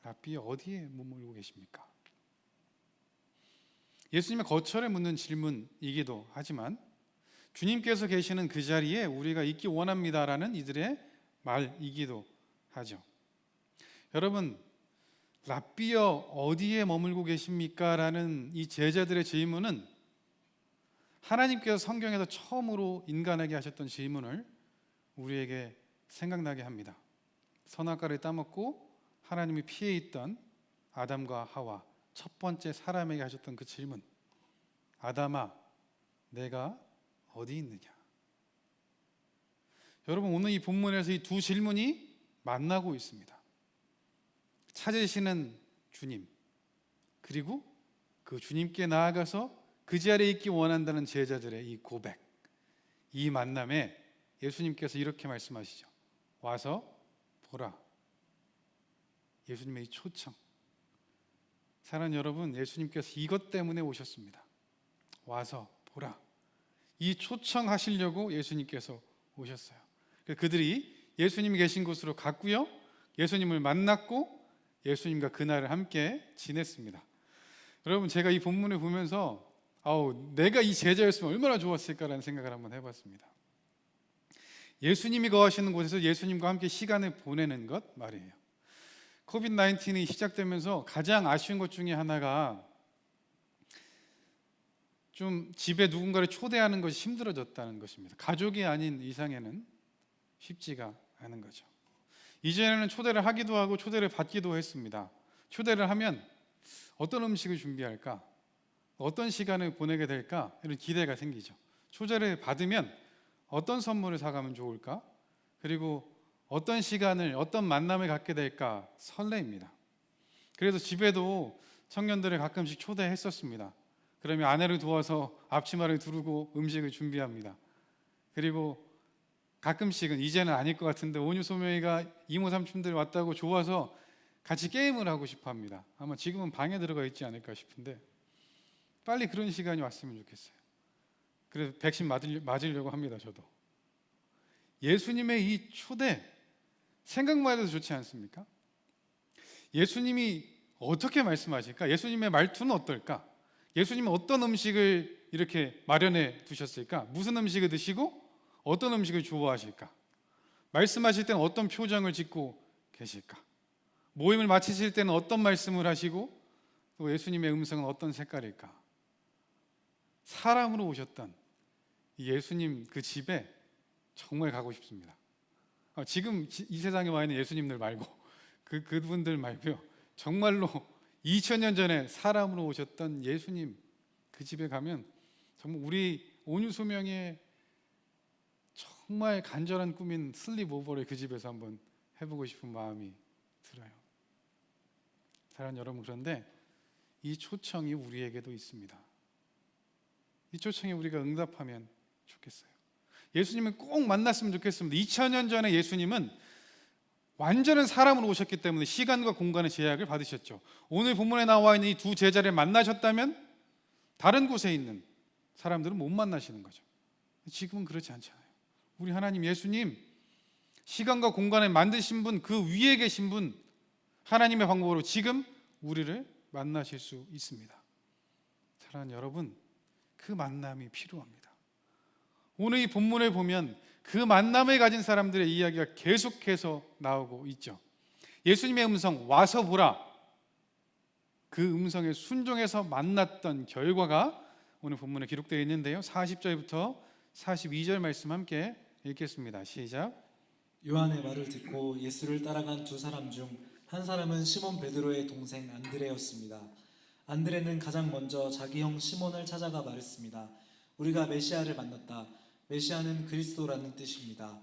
랍비여, 어디에 머물고 계십니까? 예수님의 거절에 묻는 질문이기도 하지만 주님께서 계시는 그 자리에 우리가 있기 원합니다라는 이들의 말이기도 하죠. 여러분, 랍비여, 어디에 머물고 계십니까? 라는 이 제자들의 질문은 하나님께서 성경에서 처음으로 인간에게 하셨던 질문을 우리에게 생각나게 합니다. 선악과를 따먹고 하나님이 피해 있던 아담과 하와, 첫 번째 사람에게 하셨던 그 질문, 아담아, 내가 어디 있느냐? 여러분, 오늘 이 본문에서 이 두 질문이 만나고 있습니다. 찾으시는 주님, 그리고 그 주님께 나아가서 그 자리에 있기 원한다는 제자들의 이 고백, 이 만남에 예수님께서 이렇게 말씀하시죠. 와서 보라. 예수님의 이 초청. 사랑하는 여러분, 예수님께서 이것 때문에 오셨습니다. 와서 보라. 이 초청하시려고 예수님께서 오셨어요. 그들이 예수님이 계신 곳으로 갔고요. 예수님을 만났고 예수님과 그날을 함께 지냈습니다. 여러분, 제가 이 본문을 보면서 내가 이 제자였으면 얼마나 좋았을까라는 생각을 한번 해봤습니다. 예수님이 거하시는 곳에서 예수님과 함께 시간을 보내는 것 말이에요. 코비드 19이 시작되면서 가장 아쉬운 것 중에 하나가 좀 집에 누군가를 초대하는 것이 힘들어졌다는 것입니다. 가족이 아닌 이상에는 쉽지가 않은 거죠. 이전에는 초대를 하기도 하고 초대를 받기도 했습니다. 초대를 하면 어떤 음식을 준비할까? 어떤 시간을 보내게 될까? 이런 기대가 생기죠. 초대를 받으면 어떤 선물을 사가면 좋을까? 그리고 어떤 시간을, 어떤 만남을 갖게 될까? 설레입니다. 그래서 집에도 청년들을 가끔씩 초대했었습니다. 그러면 아내를 도와서 앞치마를 두르고 음식을 준비합니다. 그리고 가끔씩은, 이제는 아닐 것 같은데, 온유 소명이가 이모 삼촌들 왔다고 좋아서 같이 게임을 하고 싶어 합니다. 아마 지금은 방에 들어가 있지 않을까 싶은데 빨리 그런 시간이 왔으면 좋겠어요. 그래서 백신 맞으려고 합니다. 저도. 예수님의 이 초대, 생각만 해도 좋지 않습니까? 예수님이 어떻게 말씀하실까? 예수님의 말투는 어떨까? 예수님은 어떤 음식을 이렇게 마련해 두셨을까? 무슨 음식을 드시고 어떤 음식을 좋아하실까? 말씀하실 때는 어떤 표정을 짓고 계실까? 모임을 마치실 때는 어떤 말씀을 하시고 또 예수님의 음성은 어떤 색깔일까? 사람으로 오셨던 이 예수님 그 집에 정말 가고 싶습니다. 지금 이 세상에 와 있는 예수님들 말고 그분들 말고요. 정말로 2000년 전에 사람으로 오셨던 예수님 그 집에 가면 정말 우리 온유 소명의 정말 간절한 꿈인 슬립 오버를 그 집에서 한번 해보고 싶은 마음이 들어요. 사랑하는 여러분, 그런데 이 초청이 우리에게도 있습니다. 이 초청에 우리가 응답하면 좋겠어요. 예수님을 꼭 만났으면 좋겠습니다. 2000년 전에 예수님은 완전한 사람으로 오셨기 때문에 시간과 공간의 제약을 받으셨죠. 오늘 본문에 나와 있는 이 두 제자를 만나셨다면 다른 곳에 있는 사람들은 못 만나시는 거죠. 지금은 그렇지 않잖아요. 우리 하나님 예수님, 시간과 공간을 만드신 분, 그 위에 계신 분, 하나님의 방법으로 지금 우리를 만나실 수 있습니다. 사랑하는 여러분, 그 만남이 필요합니다. 오늘 이 본문을 보면 그 만남을 가진 사람들의 이야기가 계속해서 나오고 있죠. 예수님의 음성, 와서 보라. 그 음성에 순종해서 만났던 결과가 오늘 본문에 기록되어 있는데요. 40절부터 42절 말씀 함께 읽겠습니다. 시작. 요한의 말을 듣고 예수를 따라간 두 사람 중 한 사람은 시몬 베드로의 동생 안드레였습니다. 안드레는 가장 먼저 자기 형 시몬을 찾아가 말했습니다. 우리가 메시아를 만났다. 메시아는 그리스도라는 뜻입니다.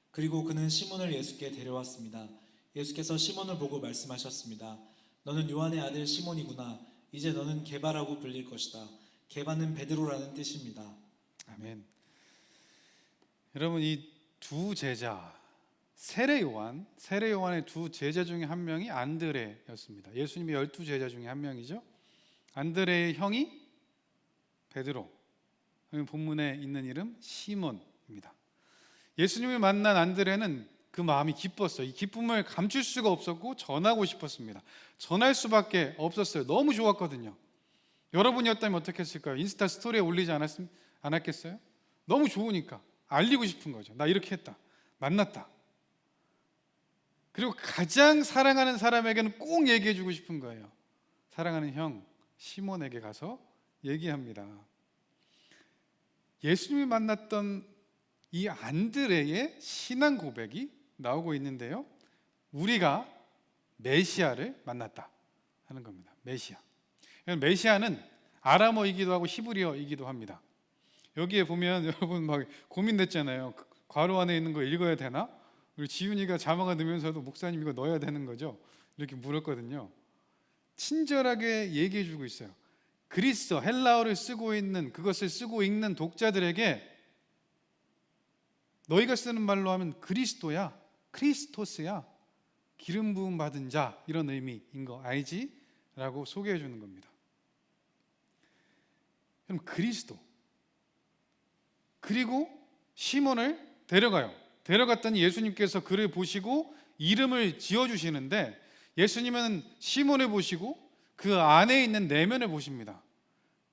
그리고 그는 시몬을 예수께 데려왔습니다. 예수께서 시몬을 보고 말씀하셨습니다. 너는 요한의 아들 시몬이구나. 이제 너는 게바라고 불릴 것이다. 게바는 베드로라는 뜻입니다. 아멘. 여러분, 이 두 제자, 세례 요한의 두 제자 중에 한 명이 안드레였습니다. 예수님의 12제자 중에 한 명이죠. 안드레의 형이 베드로, 본문에 있는 이름 시몬입니다. 예수님을 만난 안드레는 그 마음이 기뻤어요. 이 기쁨을 감출 수가 없었고 전하고 싶었습니다. 전할 수밖에 없었어요. 너무 좋았거든요. 여러분이었다면 어떻게 했을까요? 인스타 스토리에 올리지 않았겠어요? 너무 좋으니까 알리고 싶은 거죠. 나 이렇게 했다, 만났다. 그리고 가장 사랑하는 사람에게는 꼭 얘기해주고 싶은 거예요. 사랑하는 형 시몬에게 가서 얘기합니다. 예수님이 만났던 이 안드레의 신앙 고백이 나오고 있는데요. 우리가 메시아를 만났다 하는 겁니다. 메시아. 메시아는 아람어이기도 하고 히브리어이기도 합니다. 여기에 보면 여러분 막 고민됐잖아요. 괄호 안에 있는 거 읽어야 되나? 우리 지윤이가 자막을 넣으면서도 목사님 이거 넣어야 되는 거죠? 이렇게 물었거든요. 친절하게 얘기해 주고 있어요. 그리스어, 헬라어를 쓰고 있는, 그것을 쓰고 읽는 독자들에게 너희가 쓰는 말로 하면 그리스도야, 크리스토스야, 기름 부음 받은 자, 이런 의미인 거 알지? 라고 소개해 주는 겁니다. 그럼 그리스도, 그리고 시몬을 데려가요. 데려갔더니 예수님께서 그를 보시고 이름을 지어주시는데, 예수님은 시몬을 보시고 그 안에 있는 내면을 보십니다.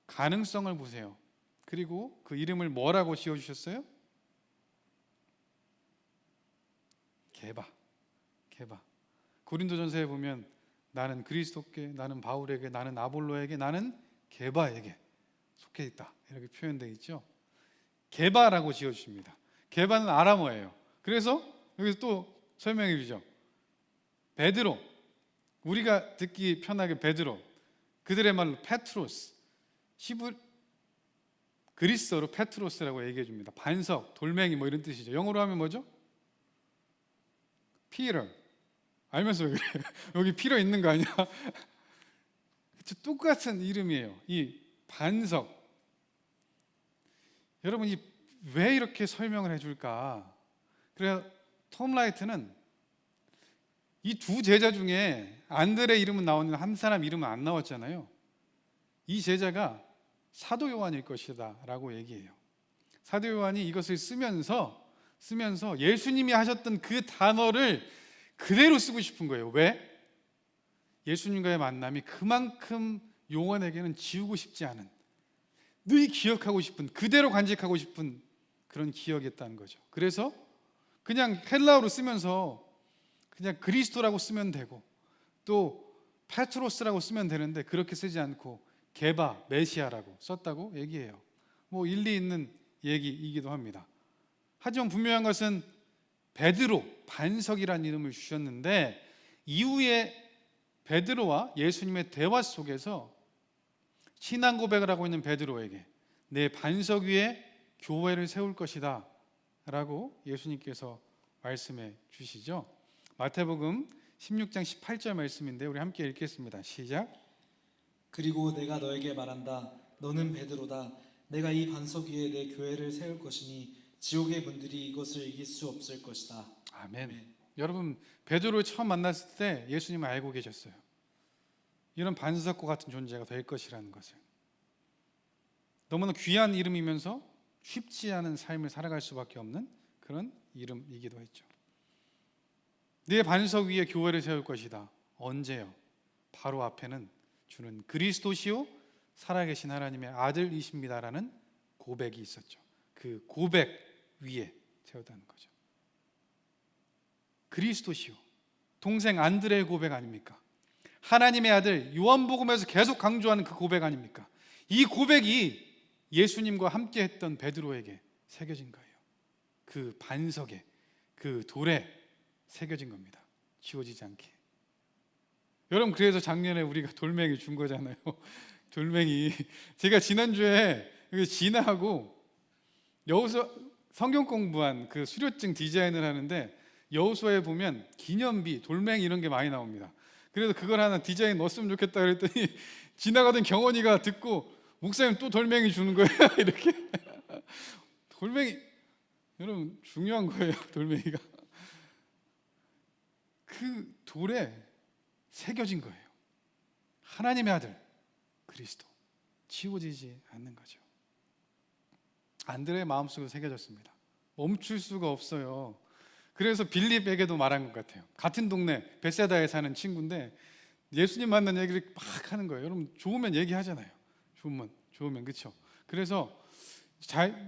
가능성을 보세요. 그리고 그 이름을 뭐라고 지어주셨어요? 게바. 고린도전서에 보면 나는 그리스도께, 나는 바울에게, 나는 아볼로에게, 나는 게바에게 속해 있다, 이렇게 표현되어 있죠. 게바라고 지어주십니다. 게바는 아람어예요. 그래서 여기서 또 설명해 주죠. 베드로, 우리가 듣기 편하게 베드로, 그들의 말로 페트로스, 그리스어로 페트로스라고 얘기해 줍니다. 반석, 돌멩이 뭐 이런 뜻이죠. 영어로 하면 뭐죠? 피터. 알면서 왜 그래요? 여기 피터 있는 거 아니야? 똑같은 이름이에요. 이 반석. 여러분, 왜 이렇게 설명을 해줄까? 그래서 톰 라이트는 이 두 제자 중에 안드레 이름은 나오는데 한 사람 이름은 안 나왔잖아요. 이 제자가 사도 요한일 것이다 라고 얘기해요. 사도 요한이 이것을 쓰면서 예수님이 하셨던 그 단어를 그대로 쓰고 싶은 거예요. 왜? 예수님과의 만남이 그만큼 요한에게는 지우고 싶지 않은, 늘 기억하고 싶은, 그대로 간직하고 싶은 그런 기억이었다는 거죠. 그래서 그냥 헬라어로 쓰면서 그냥 그리스도라고 쓰면 되고 또 페트로스라고 쓰면 되는데 그렇게 쓰지 않고 게바, 메시아라고 썼다고 얘기해요. 뭐 일리 있는 얘기이기도 합니다. 하지만 분명한 것은 베드로, 반석이라는 이름을 주셨는데, 이후에 베드로와 예수님의 대화 속에서 신앙 고백을 하고 있는 베드로에게 내 반석 위에 교회를 세울 것이다 라고 예수님께서 말씀해 주시죠. 마태복음 16장 18절 말씀인데 우리 함께 읽겠습니다. 시작. 그리고 내가 너에게 말한다. 너는 베드로다. 내가 이 반석 위에 내 교회를 세울 것이니 지옥의 문들이 이것을 이길 수 없을 것이다. 아멘. 여러분, 베드로를 처음 만났을 때 예수님은 알고 계셨어요. 이런 반석과 같은 존재가 될 것이라는 것을. 너무나 귀한 이름이면서 쉽지 않은 삶을 살아갈 수밖에 없는 그런 이름이기도 했죠. 네 반석 위에 교회를 세울 것이다. 언제요? 바로 앞에는 주는 그리스도시요 살아계신 하나님의 아들이십니다라는 고백이 있었죠. 그 고백 위에 세웠다는 거죠. 그리스도시요, 동생 안드레의 고백 아닙니까? 하나님의 아들, 요한복음에서 계속 강조하는 그 고백 아닙니까? 이 고백이 예수님과 함께 했던 베드로에게 새겨진 거예요. 그 반석에, 그 돌에 새겨진 겁니다. 지워지지 않게. 여러분, 그래서 작년에 우리가 돌멩이 준 거잖아요. 돌멩이. 제가 지난주에 진아하고 여호수아 성경 공부한 그 수료증 디자인을 하는데, 여호수아에 보면 기념비, 돌멩이 이런 게 많이 나옵니다. 그래서 그걸 하나 디자인 넣었으면 좋겠다 그랬더니 지나가던 경원이가 듣고 목사님 또 돌멩이 주는 거예요. 이렇게. 돌멩이, 여러분 중요한 거예요. 돌멩이가 그 돌에 새겨진 거예요. 하나님의 아들 그리스도, 지워지지 않는 거죠. 안드레의 마음속에 새겨졌습니다. 멈출 수가 없어요. 그래서 빌립에게도 말한 것 같아요. 같은 동네 베세다에 사는 친구인데 예수님 만난 얘기를 막 하는 거예요. 여러분 좋으면 얘기하잖아요. 좋으면 그렇죠. 그래서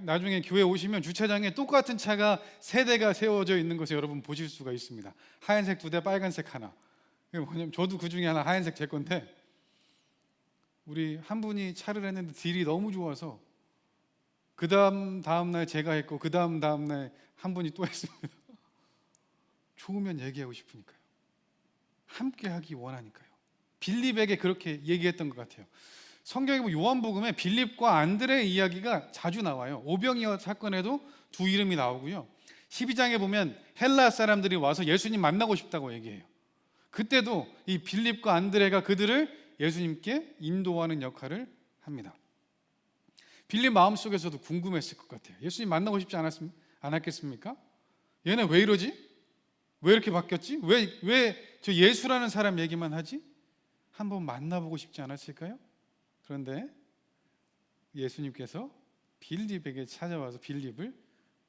나중에 교회 오시면 주차장에 똑같은 차가 세 대가 세워져 있는 것을 여러분 보실 수가 있습니다. 하얀색 2대, 빨간색 하나. 뭐냐면 저도 그 중에 하나 하얀색 제 건데, 우리 한 분이 차를 했는데 딜이 너무 좋아서 그 다음 날 제가 했고 그 다음 날 한 분이 또 했습니다. 좋으면 얘기하고 싶으니까요. 함께 하기 원하니까요. 빌립에게 그렇게 얘기했던 것 같아요. 성경에 보면 요한복음에 빌립과 안드레의 이야기가 자주 나와요. 오병이어 사건에도 두 이름이 나오고요. 12장에 보면 헬라 사람들이 와서 예수님 만나고 싶다고 얘기해요. 그때도 이 빌립과 안드레가 그들을 예수님께 인도하는 역할을 합니다. 빌립 마음속에서도 궁금했을 것 같아요. 예수님 만나고 싶지 않았겠습니까? 얘는 왜 이러지? 왜 이렇게 바뀌었지? 왜 저 예수라는 사람 얘기만 하지? 한번 만나보고 싶지 않았을까요? 그런데 예수님께서 빌립에게 찾아와서 빌립을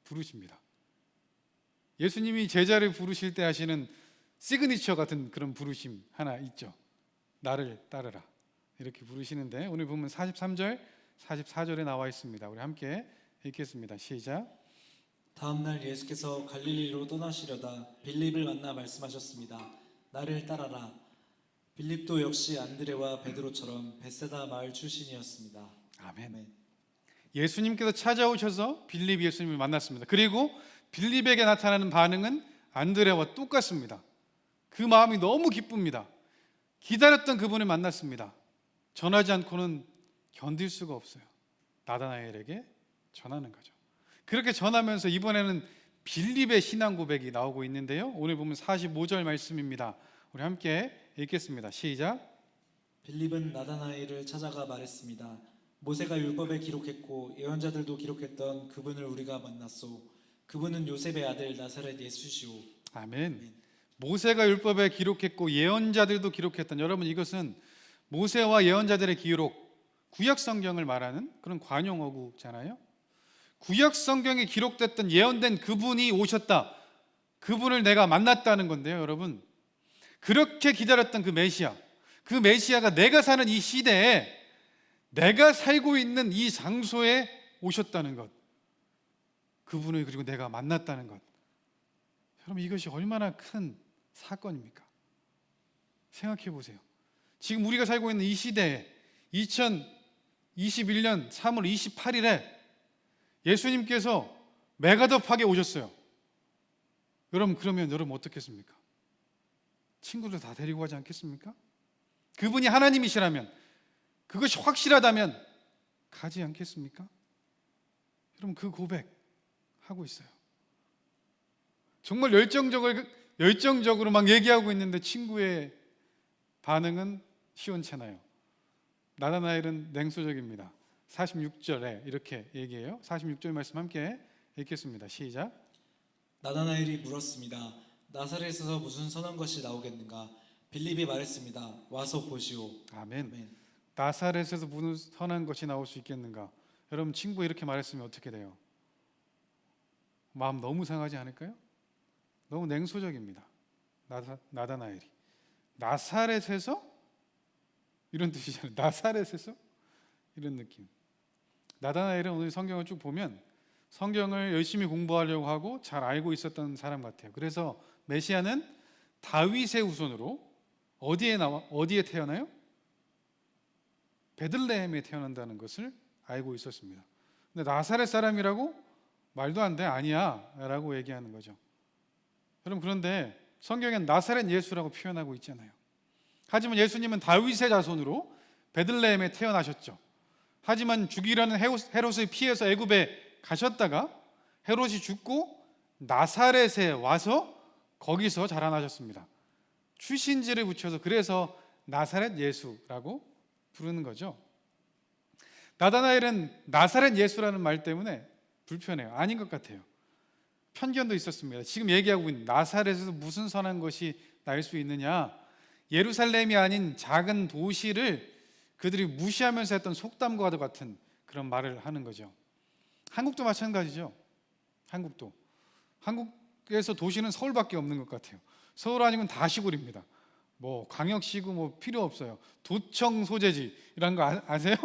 부르십니다. 예수님이 제자를 부르실 때 하시는 시그니처 같은 그런 부르심 하나 있죠. 나를 따르라 이렇게 부르시는데 오늘 보면 43절 44절에 나와 있습니다. 우리 함께 읽겠습니다. 시작. 다음 날 예수께서 갈릴리로 떠나시려다 빌립을 만나 말씀하셨습니다. 나를 따라라. 빌립도 역시 안드레와 베드로처럼 벳세다 마을 출신이었습니다. 아멘. 예수님께서 찾아오셔서 빌립이 예수님을 만났습니다. 그리고 빌립에게 나타나는 반응은 안드레와 똑같습니다. 그 마음이 너무 기쁩니다. 기다렸던 그분을 만났습니다. 전하지 않고는 견딜 수가 없어요. 나다나엘에게 전하는 거죠. 그렇게 전하면서 이번에는 빌립의 신앙 고백이 나오고 있는데요. 오늘 보면 45절 말씀입니다. 우리 함께 읽겠습니다. 시작. 빌립은 나다나엘을 찾아가 말했습니다. 모세가 율법에 기록했고 예언자들도 기록했던 그분을 우리가 만났소. 그분은 요셉의 아들 나사렛 예수시오. 아멘. 모세가 율법에 기록했고 예언자들도 기록했던, 여러분 이것은 모세와 예언자들의 기록, 구약 성경을 말하는 그런 관용어구잖아요. 구약 성경에 기록됐던 예언된 그분이 오셨다. 그분을 내가 만났다는 건데요, 여러분. 그렇게 기다렸던 그 메시아가 내가 사는 이 시대에, 내가 살고 있는 이 장소에 오셨다는 것, 그분을 그리고 내가 만났다는 것. 여러분 이것이 얼마나 큰 사건입니까? 생각해 보세요. 지금 우리가 살고 있는 이 시대에 2021년 3월 28일에 예수님께서 메가더팍에 오셨어요. 여러분 그러면 여러분 어떻겠습니까? 친구들 다 데리고 가지 않겠습니까? 그분이 하나님이시라면, 그것이 확실하다면 가지 않겠습니까? 여러분 그 고백하고 있어요. 정말 열정적으로 막 얘기하고 있는데 친구의 반응은 시원찮아요. 나다나엘은 냉소적입니다. 46절에 이렇게 얘기해요. 46절 말씀 함께 읽겠습니다. 시작. 나다나엘이 물었습니다. 나사렛에서 무슨 선한 것이 나오겠는가? 빌립이 말했습니다. 와서 보시오. 아멘. 아멘. 나사렛에서 무슨 선한 것이 나올 수 있겠는가? 여러분 친구 이렇게 말했으면 어떻게 돼요? 마음 너무 상하지 않을까요? 너무 냉소적입니다. 나다나엘이 나사렛에서 이런 뜻이잖아요. 나사렛에서 이런 느낌. 나다나엘은 오늘 성경을 쭉 보면 성경을 열심히 공부하려고 하고 잘 알고 있었던 사람 같아요. 그래서 메시아는 다윗의 후손으로 어디에 태어나요? 베들레헴에 태어난다는 것을 알고 있었습니다. 근데 나사렛 사람이라고? 말도 안 돼, 아니야 라고 얘기하는 거죠. 여러분 그런데 성경엔 나사렛 예수라고 표현하고 있잖아요. 하지만 예수님은 다윗의 자손으로 베들레헴에 태어나셨죠. 하지만 죽이려는 헤롯을 피해서 애굽에 가셨다가 헤롯이 죽고 나사렛에 와서 거기서 자라나셨습니다. 출신지를 붙여서 그래서 나사렛 예수라고 부르는 거죠. 나다나엘은 나사렛 예수라는 말 때문에 불편해요. 아닌 것 같아요. 편견도 있었습니다. 지금 얘기하고 있는 나사렛에서 무슨 선한 것이 날 수 있느냐, 예루살렘이 아닌 작은 도시를 그들이 무시하면서 했던 속담과 같은 그런 말을 하는 거죠. 한국도 마찬가지죠. 한국에서 도시는 서울밖에 없는 것 같아요. 서울 아니면 다 시골입니다. 뭐 광역시고 뭐 필요 없어요. 도청 소재지 이런 거 아세요?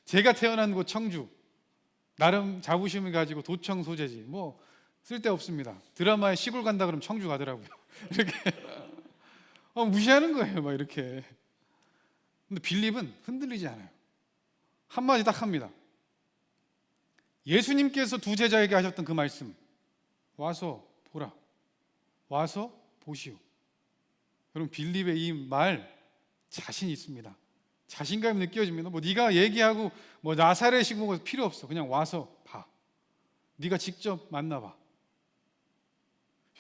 제가 태어난 곳 청주, 나름 자부심을 가지고 도청 소재지 뭐 쓸데없습니다. 드라마에 시골 간다 그러면 청주 가더라고요. 이렇게 무시하는 거예요, 막 이렇게. 근데 빌립은 흔들리지 않아요. 한마디 딱 합니다. 예수님께서 두 제자에게 하셨던 그 말씀, 와서 보라, 와서 보시오. 여러분 빌립의 이 말 자신 있습니다. 자신감이 느껴집니다. 뭐 네가 얘기하고 뭐 나사렛이고 뭐 필요 없어. 그냥 와서 봐. 네가 직접 만나봐.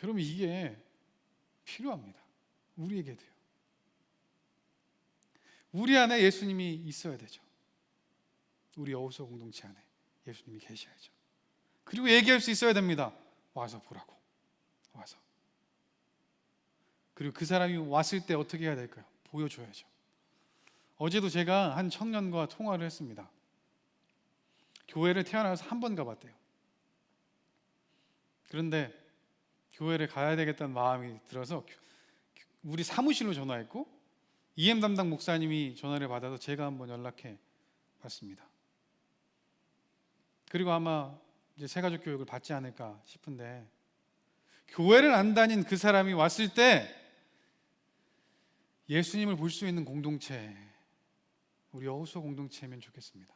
여러분 이게 필요합니다. 우리에게도요. 우리 안에 예수님이 있어야 되죠. 우리 여호수 공동체 안에 예수님이 계셔야죠. 그리고 얘기할 수 있어야 됩니다. 와서 보라고. 와서. 그리고 그 사람이 왔을 때 어떻게 해야 될까요? 보여줘야죠. 어제도 제가 한 청년과 통화를 했습니다. 교회를 태어나서 한 번 가봤대요. 그런데 교회를 가야 되겠다는 마음이 들어서 우리 사무실로 전화했고 EM 담당 목사님이 전화를 받아서 제가 한번 연락해 봤습니다. 그리고 아마 이제 새가족 교육을 받지 않을까 싶은데, 교회를 안 다닌 그 사람이 왔을 때 예수님을 볼 수 있는 공동체, 우리 여호수아 공동체면 좋겠습니다.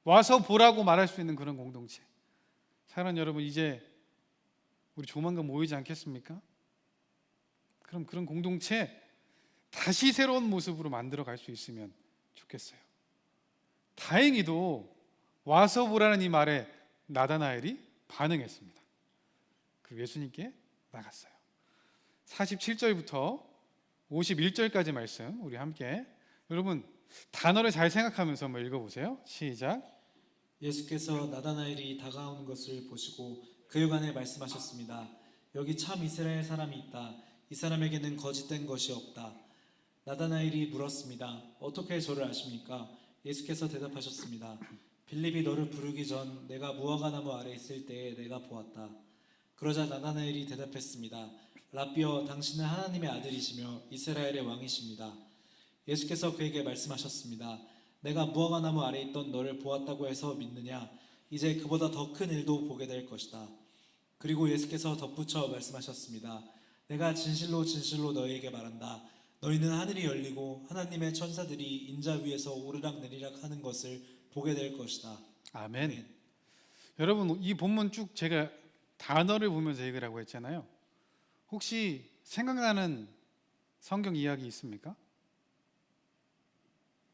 와서 보라고 말할 수 있는 그런 공동체. 사랑하는 여러분, 이제 우리 조만간 모이지 않겠습니까? 그럼 그런 공동체 다시 새로운 모습으로 만들어 갈 수 있으면 좋겠어요. 다행히도 와서 보라는 이 말에 나다나엘이 반응했습니다. 그리고 예수님께 나갔어요. 47절부터 51절까지 말씀 우리 함께, 여러분 단어를 잘 생각하면서 한번 읽어보세요. 시작. 예수께서 나다나엘이 다가오는 것을 보시고 그에관해 말씀하셨습니다. 여기 참 이스라엘 사람이 있다. 이 사람에게는 거짓된 것이 없다. 나다나엘이 물었습니다. 어떻게 저를 아십니까? 예수께서 대답하셨습니다. 빌립이 너를 부르기 전 내가 무화과 나무 아래 있을 때에 내가 보았다. 그러자 나다나엘이 대답했습니다. 라비여, 당신은 하나님의 아들이시며 이스라엘의 왕이십니다. 예수께서 그에게 말씀하셨습니다. 내가 무화과 나무 아래 있던 너를 보았다고 해서 믿느냐? 이제 그보다 더 큰 일도 보게 될 것이다. 그리고 예수께서 덧붙여 말씀하셨습니다. 내가 진실로 진실로 너희에게 말한다. 너희는 하늘이 열리고 하나님의 천사들이 인자 위에서 오르락 내리락 하는 것을 보게 될 것이다. 아멘. 아멘. 여러분, 이 본문 쭉 제가 단어를 보면서 읽으라고 했잖아요. 혹시 생각나는 성경 이야기 있습니까?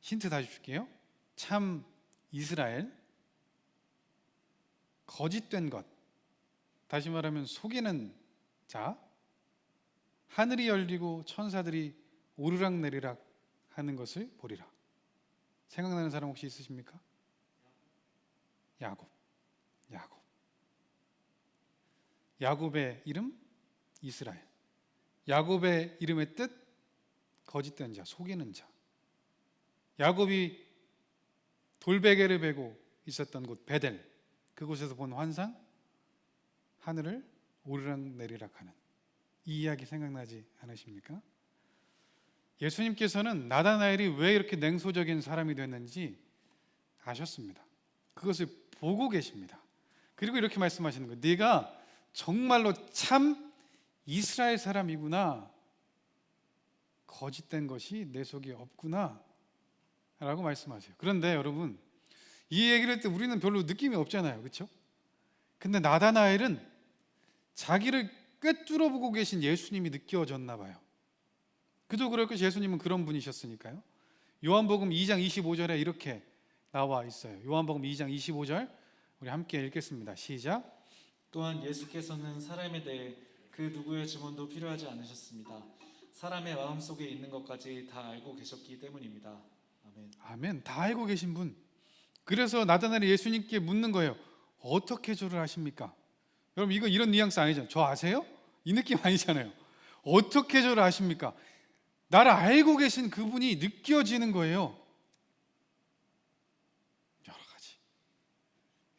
힌트 다시 줄게요. 참 이스라엘, 거짓된 것, 다시 말하면 속이는 자, 하늘이 열리고 천사들이 오르락내리락 하는 것을 보리라. 생각나는 사람 혹시 있으십니까? 야곱. 야곱의 이름 이스라엘. 야곱의 이름의 뜻 거짓된 자, 속이는 자. 야곱이 돌베개를 베고 있었던 곳 베델, 그곳에서 본 환상, 하늘을 오르락내리락하는 이 이야기 생각나지 않으십니까? 예수님께서는 나다나엘이 왜 이렇게 냉소적인 사람이 됐는지 아셨습니다. 그것을 보고 계십니다. 그리고 이렇게 말씀하시는 거예요. 네가 정말로 참 이스라엘 사람이구나. 거짓된 것이 내 속에 없구나 라고 말씀하세요. 그런데 여러분, 이 얘기를 할 때 우리는 별로 느낌이 없잖아요. 그렇죠? 근데 나다나엘은 자기를 꿰뚫어 보고 계신 예수님이 느껴졌나 봐요. 그도 그렇고 예수님은 그런 분이셨으니까요. 요한복음 2장 25절에 이렇게 나와 있어요. 요한복음 2장 25절 우리 함께 읽겠습니다. 시작. 또한 예수께서는 사람에 대해 그 누구의 증언도 필요하지 않으셨습니다. 사람의 마음속에 있는 것까지 다 알고 계셨기 때문입니다. 아멘. 아멘. 다 알고 계신 분. 그래서 나다나엘이 예수님께 묻는 거예요. 어떻게 저를 아십니까? 여러분, 이거 이런 뉘앙스 아니죠? 저 아세요? 이 느낌 아니잖아요. 어떻게 저를 아십니까? 나를 알고 계신 그분이 느껴지는 거예요. 여러 가지.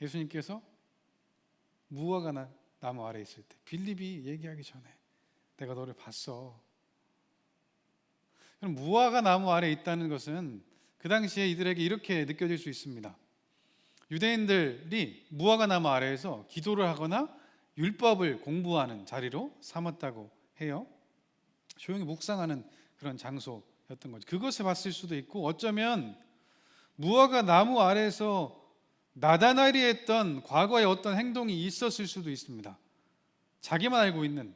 예수님께서 무화과 나무 아래 있을 때 빌립이 얘기하기 전에 내가 너를 봤어. 그럼 무화과 나무 아래 있다는 것은 그 당시에 이들에게 이렇게 느껴질 수 있습니다. 유대인들이 무화과 나무 아래에서 기도를 하거나 율법을 공부하는 자리로 삼았다고 해요. 조용히 묵상하는 그런 장소였던 거죠. 그것을 봤을 수도 있고, 어쩌면 무화과 나무 아래에서 나다나엘이 했던 과거의 어떤 행동이 있었을 수도 있습니다. 자기만 알고 있는.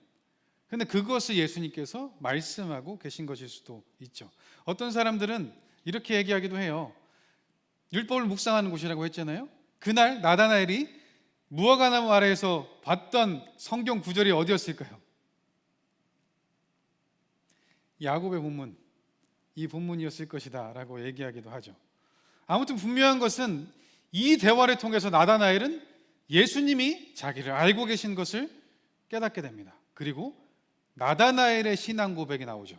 근데 그것을 예수님께서 말씀하고 계신 것일 수도 있죠. 어떤 사람들은 이렇게 얘기하기도 해요. 율법을 묵상하는 곳이라고 했잖아요. 그날 나다나엘이 무화과 나무 아래에서 봤던 성경 구절이 어디였을까요? 야곱의 본문, 이 본문이었을 것이다 라고 얘기하기도 하죠. 아무튼 분명한 것은 이 대화를 통해서 나다나엘은 예수님이 자기를 알고 계신 것을 깨닫게 됩니다. 그리고 나다나엘의 신앙 고백이 나오죠.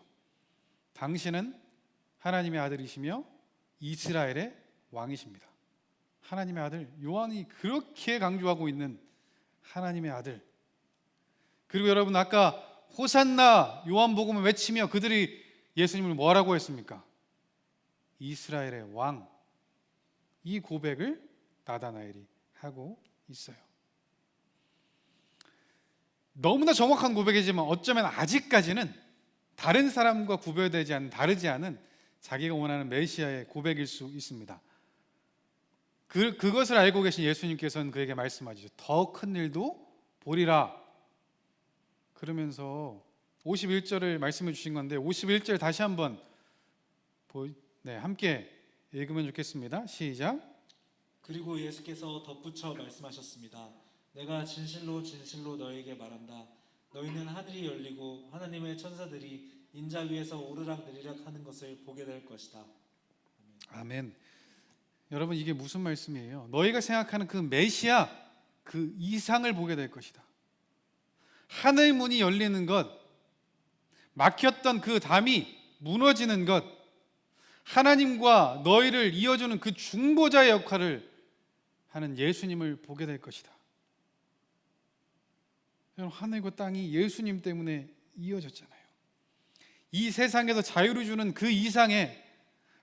당신은 하나님의 아들이시며 이스라엘의 왕이십니다. 하나님의 아들, 요한이 그렇게 강조하고 있는 하나님의 아들. 그리고 여러분, 아까 호산나 요한복음을 외치며 그들이 예수님을 뭐라고 했습니까? 이스라엘의 왕. 이 고백을 나다나엘이 하고 있어요. 너무나 정확한 고백이지만 어쩌면 아직까지는 다른 사람과 구별되지 않는, 다르지 않은 자기가 원하는 메시아의 고백일 수 있습니다. 그것을 알고 계신 예수님께서는 그에게 말씀하시죠. 더 큰 일도 보리라. 그러면서 51절을 말씀해 주신 건데 51절 다시 한번 함께 읽으면 좋겠습니다. 시작. 그리고 예수께서 덧붙여 말씀하셨습니다. 내가 진실로 진실로 너에게 말한다. 너희는 하늘이 열리고 하나님의 천사들이 인자 위에서 오르락내리락 하는 것을 보게 될 것이다. 아멘. 여러분, 이게 무슨 말씀이에요? 너희가 생각하는 그 메시아, 그 이상을 보게 될 것이다. 하늘 문이 열리는 것, 막혔던 그 담이 무너지는 것, 하나님과 너희를 이어주는 그 중보자의 역할을 하는 예수님을 보게 될 것이다. 여러분, 하늘과 땅이 예수님 때문에 이어졌잖아요. 이 세상에서 자유를 주는 그 이상의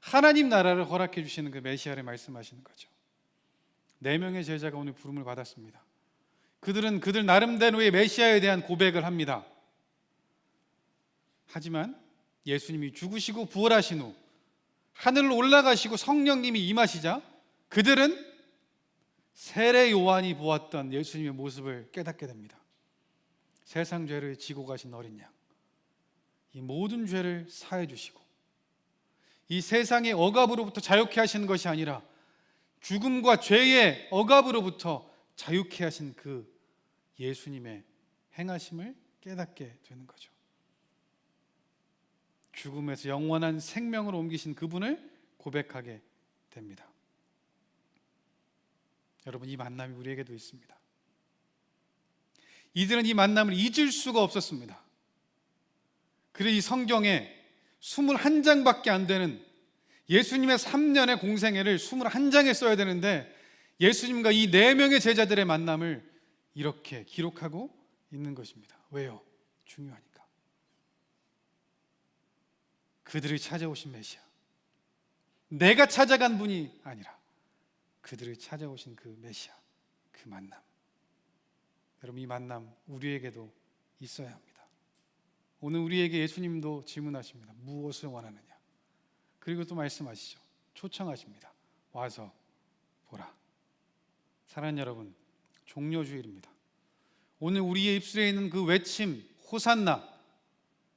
하나님 나라를 허락해 주시는 그 메시아를 말씀하시는 거죠. 4명의 제자가 오늘 부름을 받았습니다. 그들은 그들 나름대로의 메시아에 대한 고백을 합니다. 하지만 예수님이 죽으시고 부활하신 후 하늘로 올라가시고 성령님이 임하시자 그들은 세례 요한이 보았던 예수님의 모습을 깨닫게 됩니다. 세상 죄를 지고 가신 어린 양, 이 모든 죄를 사해 주시고 이 세상의 억압으로부터 자유케 하시는 것이 아니라 죽음과 죄의 억압으로부터 자유케 하신 그 예수님의 행하심을 깨닫게 되는 거죠. 죽음에서 영원한 생명으로 옮기신 그분을 고백하게 됩니다. 여러분, 이 만남이 우리에게도 있습니다. 이들은 이 만남을 잊을 수가 없었습니다. 그래서 이 성경에 21장밖에 안 되는 예수님의 3년의 공생애를 21장에 써야 되는데 예수님과 이 4명의 제자들의 만남을 이렇게 기록하고 있는 것입니다. 왜요? 중요하니까. 그들을 찾아오신 메시아, 내가 찾아간 분이 아니라 그들을 찾아오신 그 메시아, 그 만남. 여러분, 이 만남 우리에게도 있어야 합니다. 오늘 우리에게 예수님도 질문하십니다. 무엇을 원하느냐? 그리고 또 말씀하시죠. 초청하십니다. 와서 보라. 사랑하는 여러분, 종려주일입니다. 오늘 우리의 입술에 있는 그 외침, 호산나,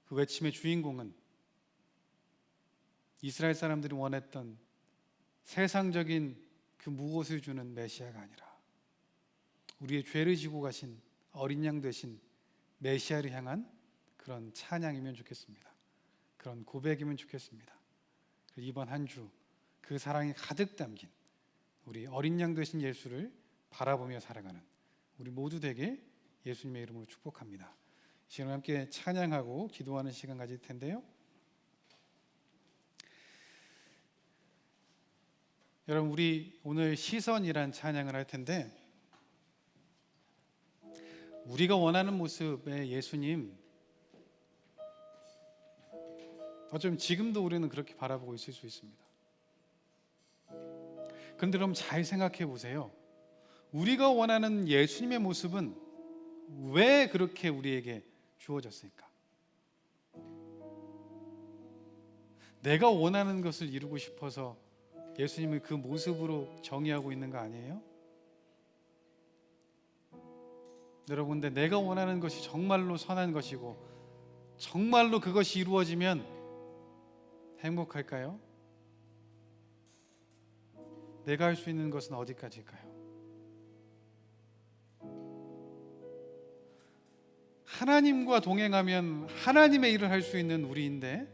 그 외침의 주인공은 이스라엘 사람들이 원했던 세상적인 그 무엇을 주는 메시아가 아니라 우리의 죄를 지고 가신 어린 양 되신 메시아를 향한 그런 찬양이면 좋겠습니다. 그런 고백이면 좋겠습니다. 이번 한 주 그 사랑이 가득 담긴 우리 어린 양 되신 예수를 바라보며 살아가는 우리 모두 되게 예수님의 이름으로 축복합니다. 지금 함께 찬양하고 기도하는 시간 가질 텐데요. 여러분, 우리 오늘 시선이란 찬양을 할 텐데 우리가 원하는 모습의 예수님, 어쩌면 지금도 우리는 그렇게 바라보고 있을 수 있습니다. 그런데 그럼 잘 생각해 보세요. 우리가 원하는 예수님의 모습은 왜 그렇게 우리에게 주어졌을까? 내가 원하는 것을 이루고 싶어서 예수님을 그 모습으로 정의하고 있는 거 아니에요? 여러분, 근데 내가 원하는 것이 정말로 선한 것이고 정말로 그것이 이루어지면 행복할까요? 내가 할 수 있는 것은 어디까지일까요? 하나님과 동행하면 하나님의 일을 할 수 있는 우리인데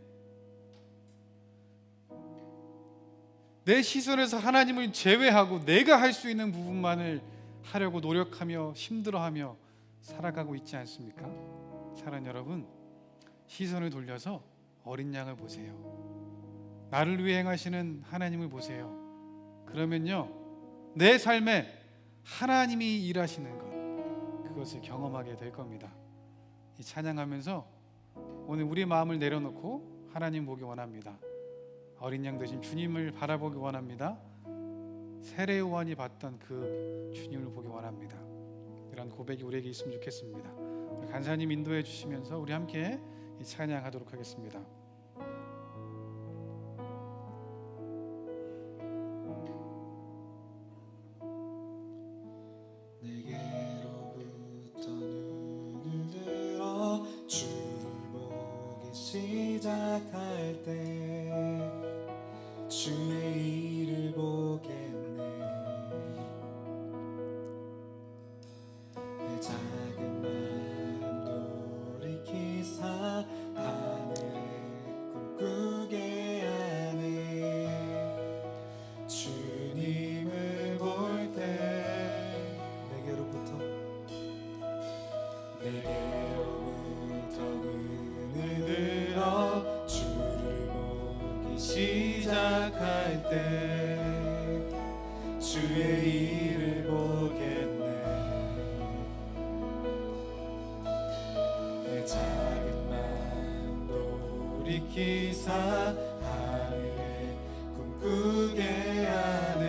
내 시선에서 하나님을 제외하고 내가 할 수 있는 부분만을 하려고 노력하며 힘들어하며 살아가고 있지 않습니까? 사랑하는 여러분, 시선을 돌려서 어린 양을 보세요. 나를 위해 행하시는 하나님을 보세요. 그러면요, 내 삶에 하나님이 일하시는 것, 그것을 경험하게 될 겁니다. 이 찬양하면서 오늘 우리 마음을 내려놓고 하나님 보기 원합니다. 어린 양 되신 주님을 바라보기 원합니다. 세례 요한이 봤던 그 주님을 보기 원합니다. 이런 고백이 우리에게 있으면 좋겠습니다. 우리 간사님 인도해 주시면서 우리 함께 이 찬양하도록 하겠습니다. 내게로부터 눈을 들어 주를 보기 시작할 때 주의 일을 보겠네. 내 작은 마음 돌이키사 하늘에 꿈꾸게 하네. 주님을 볼 때 내게로부터 눈을 들어 주를 보기 시작할 때 주의 일을 보겠네. 내 작은 마음 돌이키사 하늘에 꿈꾸게 하네.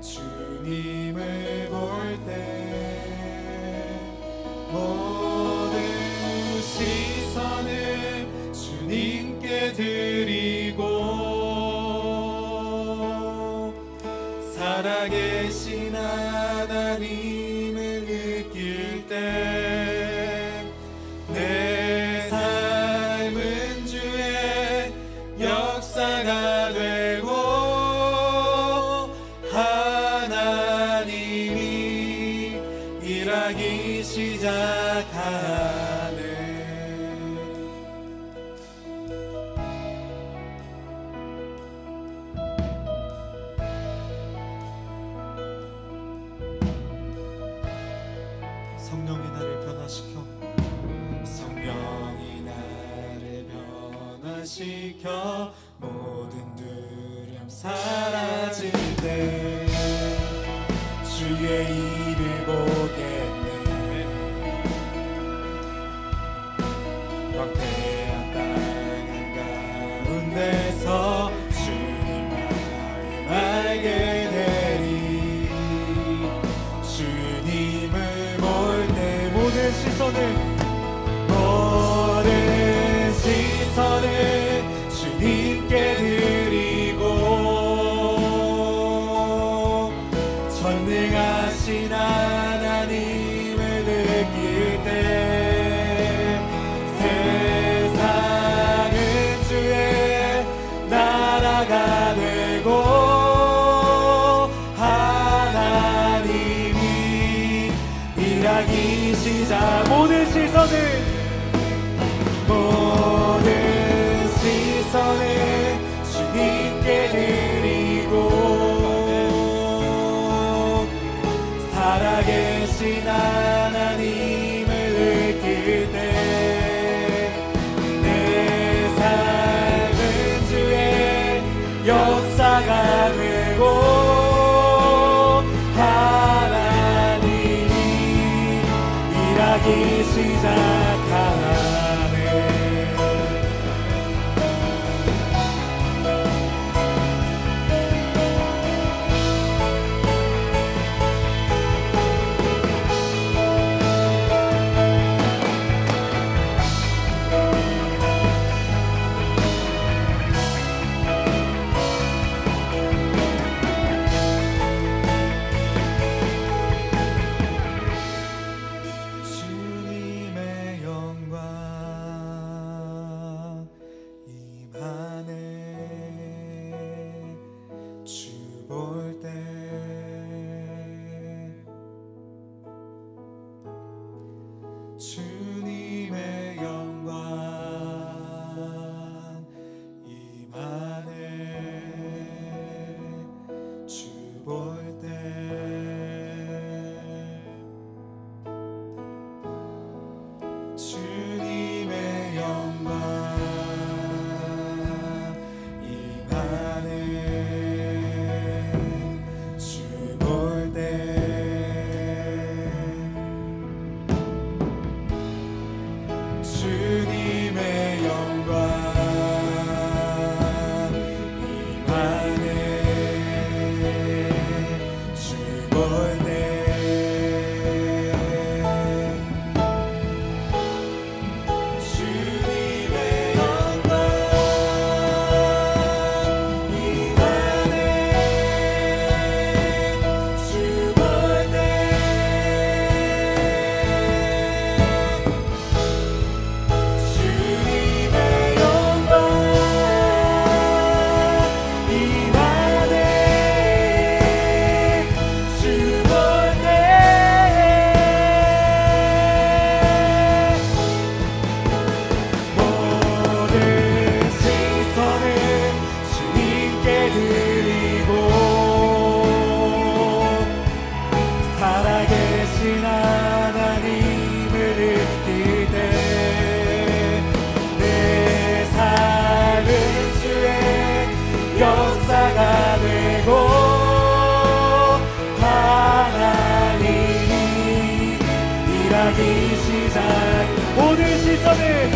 주님을 볼 때 모든 시선을 주님께 드리고 살아계신 하나님을 느낄 때 내 삶은 주의 역사가 되고 하나님이 일하기 시작하네. 성령이 나를 변화시켜 성령이 나를 변화시켜 모든 두려움 사라질 때 주의 일을 보겠네. 막대한 땅 한가운데서 주님 마음 알게 되리. 주님을 볼 때 모든 시선을 주님께 드리고 전능하신 하나님을 느낄 때 세상은 주의 나라가 되고 하나님이 일하기 시작. 모든 시선을 주님께 드리고 살아계신 하나님을 느낄 때 내 삶은 주의 역사가 되고 하나님이 일하기 시작하네. 이야기 시작. 모든 시선을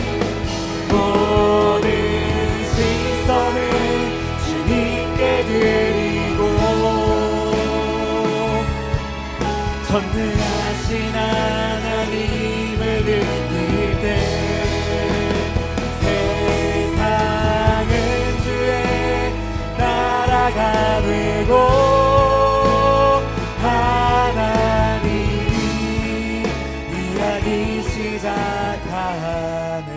주님께 드리고 전능하신 하나님을 느낄 때 세상은 주의 나라가 되고 하나님이 이야기 시작하네.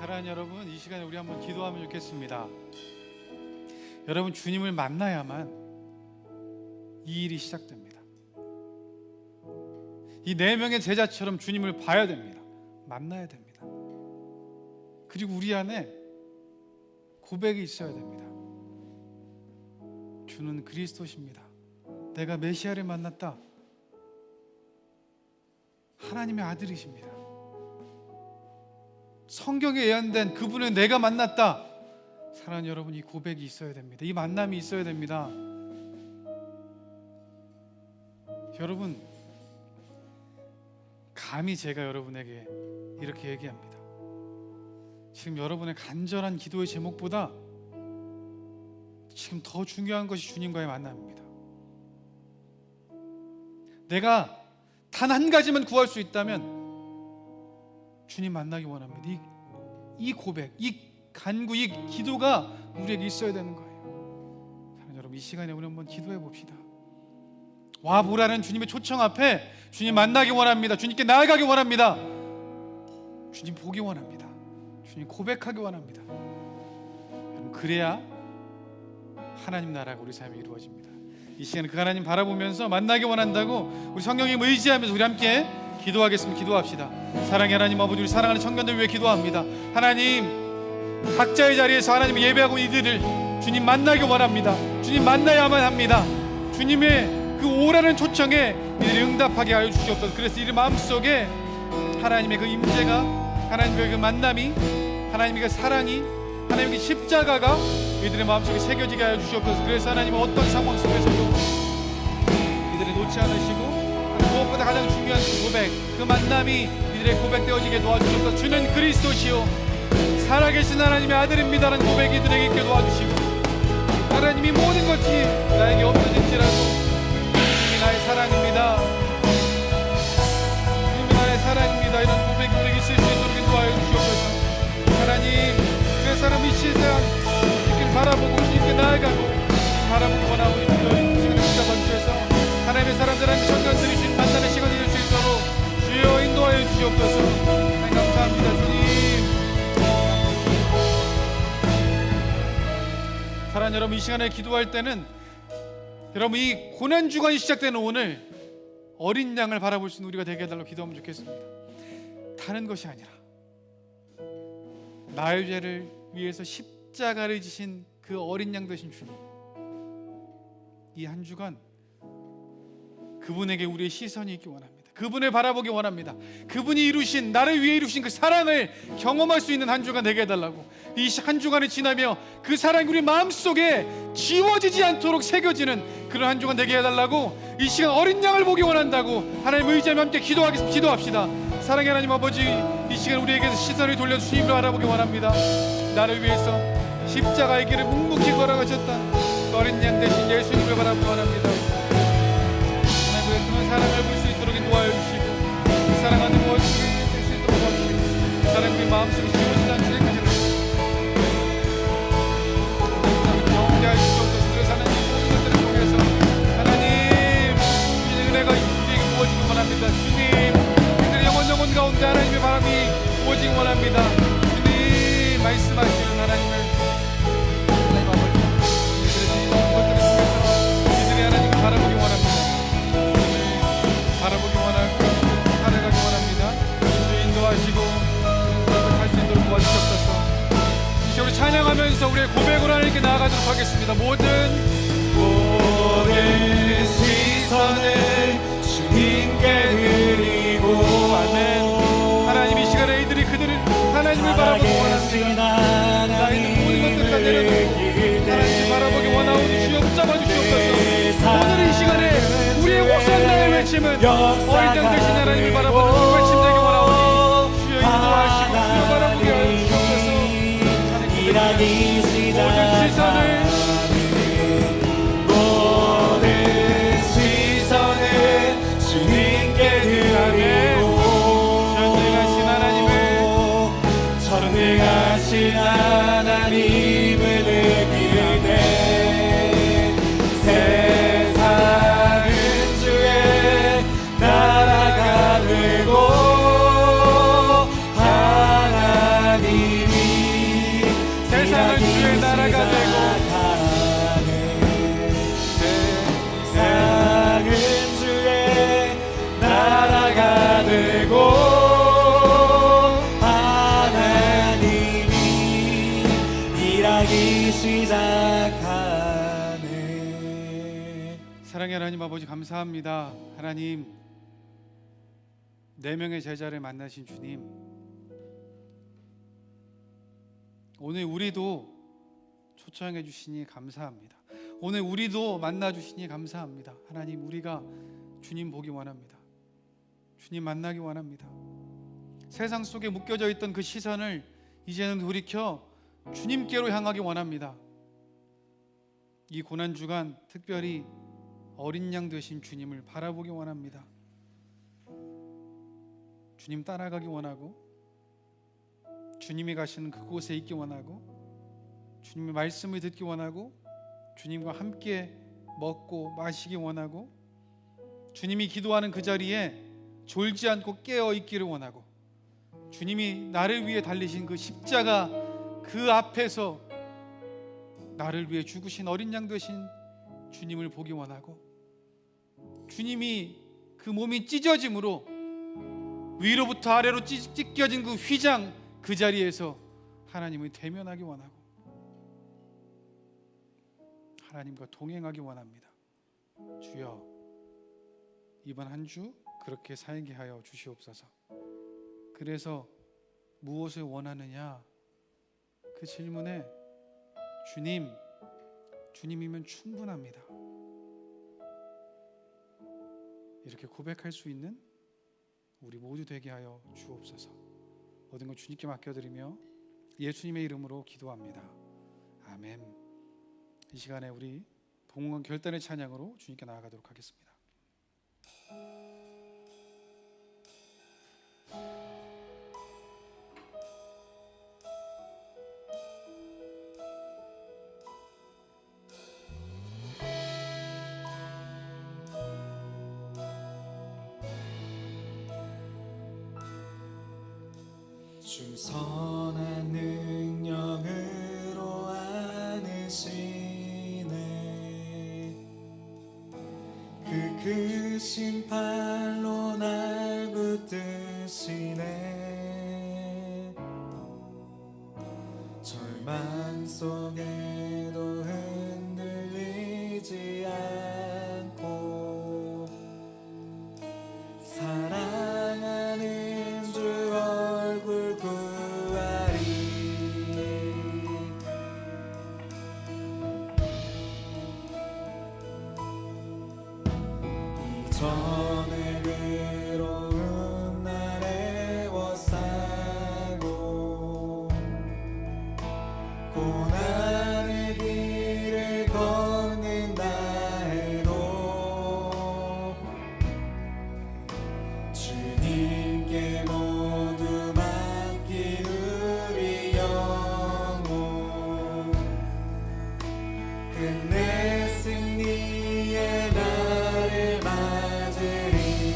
사랑하는 여러분, 이 시간에 우리 한번 기도하면 좋겠습니다. 여러분, 주님을 만나야만 이 일이 시작됩니다. 이 4명의 제자처럼 주님을 봐야 됩니다. 만나야 됩니다. 그리고 우리 안에 고백이 있어야 됩니다. 주는 그리스도십니다. 내가 메시아를 만났다. 하나님의 아들이십니다. 성경에 예언된 그분을 내가 만났다. 사랑하는 여러분, 이 고백이 있어야 됩니다. 이 만남이 있어야 됩니다. 여러분, 감히 제가 여러분에게 이렇게 얘기합니다. 지금 여러분의 간절한 기도의 제목보다 지금 더 중요한 것이 주님과의 만남입니다. 내가 단 한 가지만 구할 수 있다면 주님 만나기 원합니다. 이 고백, 이 간구, 이 기도가 우리에게 있어야 되는 거예요. 사랑하는 여러분, 이 시간에 우리 한번 기도해 봅시다. 와보라는 주님의 초청 앞에 주님 만나기 원합니다. 주님께 나아가기 원합니다. 주님 보기 원합니다. 주님 고백하기 원합니다. 여러분, 그래야 하나님 나라가 우리 삶에 이루어집니다. 이 시간에 그 하나님 바라보면서 만나기 원한다고 우리 성령님 의지하면서 우리 함께 기도하겠습니다. 기도합시다. 사랑의 하나님 아버지, 우리 사랑하는 청년들 위해 기도합니다. 하나님, 각자의 자리에서 하나님 예배하고 이들을 주님 만나기 원합니다. 주님 만나야만 합니다. 주님의 그 오라는 초청에 이들이 응답하게 하여 주시옵소서. 그래서 이들 마음속에 하나님의 그 임재가, 하나님의 그 만남이, 하나님의 그 사랑이, 하나님의 그 십자가가 이들의 마음속에 새겨지게 하여 주시옵소서. 그래서 하나님은 어떤 상황 속에서도 이들을 놓지 않으시고 무엇보다 가장 중요한 그 고백, 그 만남이 이들의 고백되어지게 도와주시옵소서. 주는 그리스도시요 살아계신 하나님의 아들입니다라는 고백이 이들에게 있게 도와주시고, 하나님이 모든 것이 나에게 없어질지라도 주님이 나의 사랑입니다, 주님이 나의 사랑입니다, 이런 고백이 우리에게 있을 수 있도록 도와여 주시옵소서. 하나님, 그 사람이 시선 주님께 바라보고 주님께 나아가고 바라보고 원하고 있는 시간을 붙잡아 주셔서 하나님의 사람들, 하나님의 청년들이 주님 만나는 시간이 될 수 있도록 주여 인도하여 주시옵소서. 하나님 감사합니다. 주님. 사랑하는 여러분, 이 시간에 기도할 때는 여러분 이 고난주간이 시작되는 오늘 어린 양을 바라볼 수 있는 우리가 되게 해달라고 기도하면 좋겠습니다. 다른 것이 아니라 나의 죄를 위해서 십자가를 지신 그 어린 양 되신 주님, 이 한 주간 그분에게 우리의 시선이 있기 원합니다. 그분을 바라보기 원합니다. 그분이 이루신, 나를 위해 이루신 그 사랑을 경험할 수 있는 한 주간 되게 해달라고. 이 한 주간을 지나며 그 사랑이 우리 마음속에 지워지지 않도록 새겨지는 그런 한 주간 되게 해달라고. 이 시간 어린 양을 보기 원한다고 하나님 의지하며 함께 기도합시다. 사랑의 하나님 아버지, 이 시간 우리에게서 시선을 돌려 주님을 바라보기 원합니다. 나를 위해서 십자가의 길을 묵묵히 걸어가셨던 그 어린 양 대신 예수님을 바라보기 원합니다. 하나님의 그런 사랑을 볼 수 있도록 인도하여 주시고, 그 사랑하는 모습을 볼 수 있도록 도와주시고, 사랑이 우리 마음속에 지워지지 않도록 해주시고, 경험케 하여 주시옵소서. 그래서 하나님 모든 것들을 통해서 하나님 주님의 은혜가 우리에게 부어지기 원합니다. 주님, 우리들의 영혼 가운데 하나님의 바람이 부어지기 원합니다. 주님 말씀하시는 하나님을 하나님 아버지, 이것들을 통해서 이들이 하나님을 바라보기 원합니다. 바라보기 원하고 살아가기 원합니다. 주님 인도하시고 할 수 있도록 도와주셨소서. 이제 우리 찬양하면서 우리의 고백으로 하나님께 나아가도록 하겠습니다. 모든 시선을 주님께 드리고, 아멘. 하나님, 이 시간에 이들이 그들을 하나님을 바라보기 원합니다. 나 있는 모든 것들을 다 내려놓고 하나님을 바라보기 원하오니 주여 붙잡아 주시옵소서. 오늘 이 시간에 우리의 호산나의 외침 하나님은 어린 양 되신 하나님을 바라보는 눈을 침대기 원하오니 주여 인도하시고 주여 바라보게 하여 주옵소서. 일하기 모든 시선을 주님께 드리고 전능하신 하나님을 전능하신 하나님을 느끼네. 세상은 주의 나라가 되고 하나님이 세상은 주의 나라가 되고 세상은 주의 나라가 되고 하나님이 일하기 시작하네. 사랑의 하나님 아버지 감사합니다. 하나님 4명의 제자를 만나신 주님, 오늘 우리도 초청해 주시니 감사합니다. 오늘 우리도 만나 주시니 감사합니다. 하나님 우리가 주님 보기 원합니다. 주님 만나기 원합니다. 세상 속에 묶여져 있던 그 시선을 이제는 돌이켜 주님께로 향하기 원합니다. 이 고난 주간 특별히 어린 양 되신 주님을 바라보기 원합니다. 주님 따라가기 원하고 주님이 가시는 그곳에 있기 원하고 주님의 말씀을 듣기 원하고 주님과 함께 먹고 마시기 원하고 주님이 기도하는 그 자리에 졸지 않고 깨어 있기를 원하고 주님이 나를 위해 달리신 그 십자가 그 앞에서 나를 위해 죽으신 어린 양 되신 주님을 보기 원하고 주님이 그 몸이 찢어짐으로 위로부터 아래로 찢겨진 그 휘장 그 자리에서 하나님을 대면하기 원하고 하나님과 동행하기 원합니다. 주여 이번 한 주 그렇게 살게 하여 주시옵소서. 그래서 무엇을 원하느냐 그 질문에 주님이면 충분합니다. 이렇게 고백할 수 있는 우리 모두 되게 하여 주옵소서. 모든 것 주님께 맡겨드리며 예수님의 이름으로 기도합니다. 아멘. 이 시간에 우리 봉헌 결단의 찬양으로 주님께 나아가도록 하겠습니다. 주 선한 능력으로 안으시네. 그 크신 팔로 날 붙드시네. 절망 속에도 흔들리지 않고 사랑하는 주 얼굴 구하리. 이전에 괴로운 날 애워싸고 고난의 길을 걷는다 해도 주님께 모두 맡긴 우리 영혼 끝내 승리의 날을 맞으리.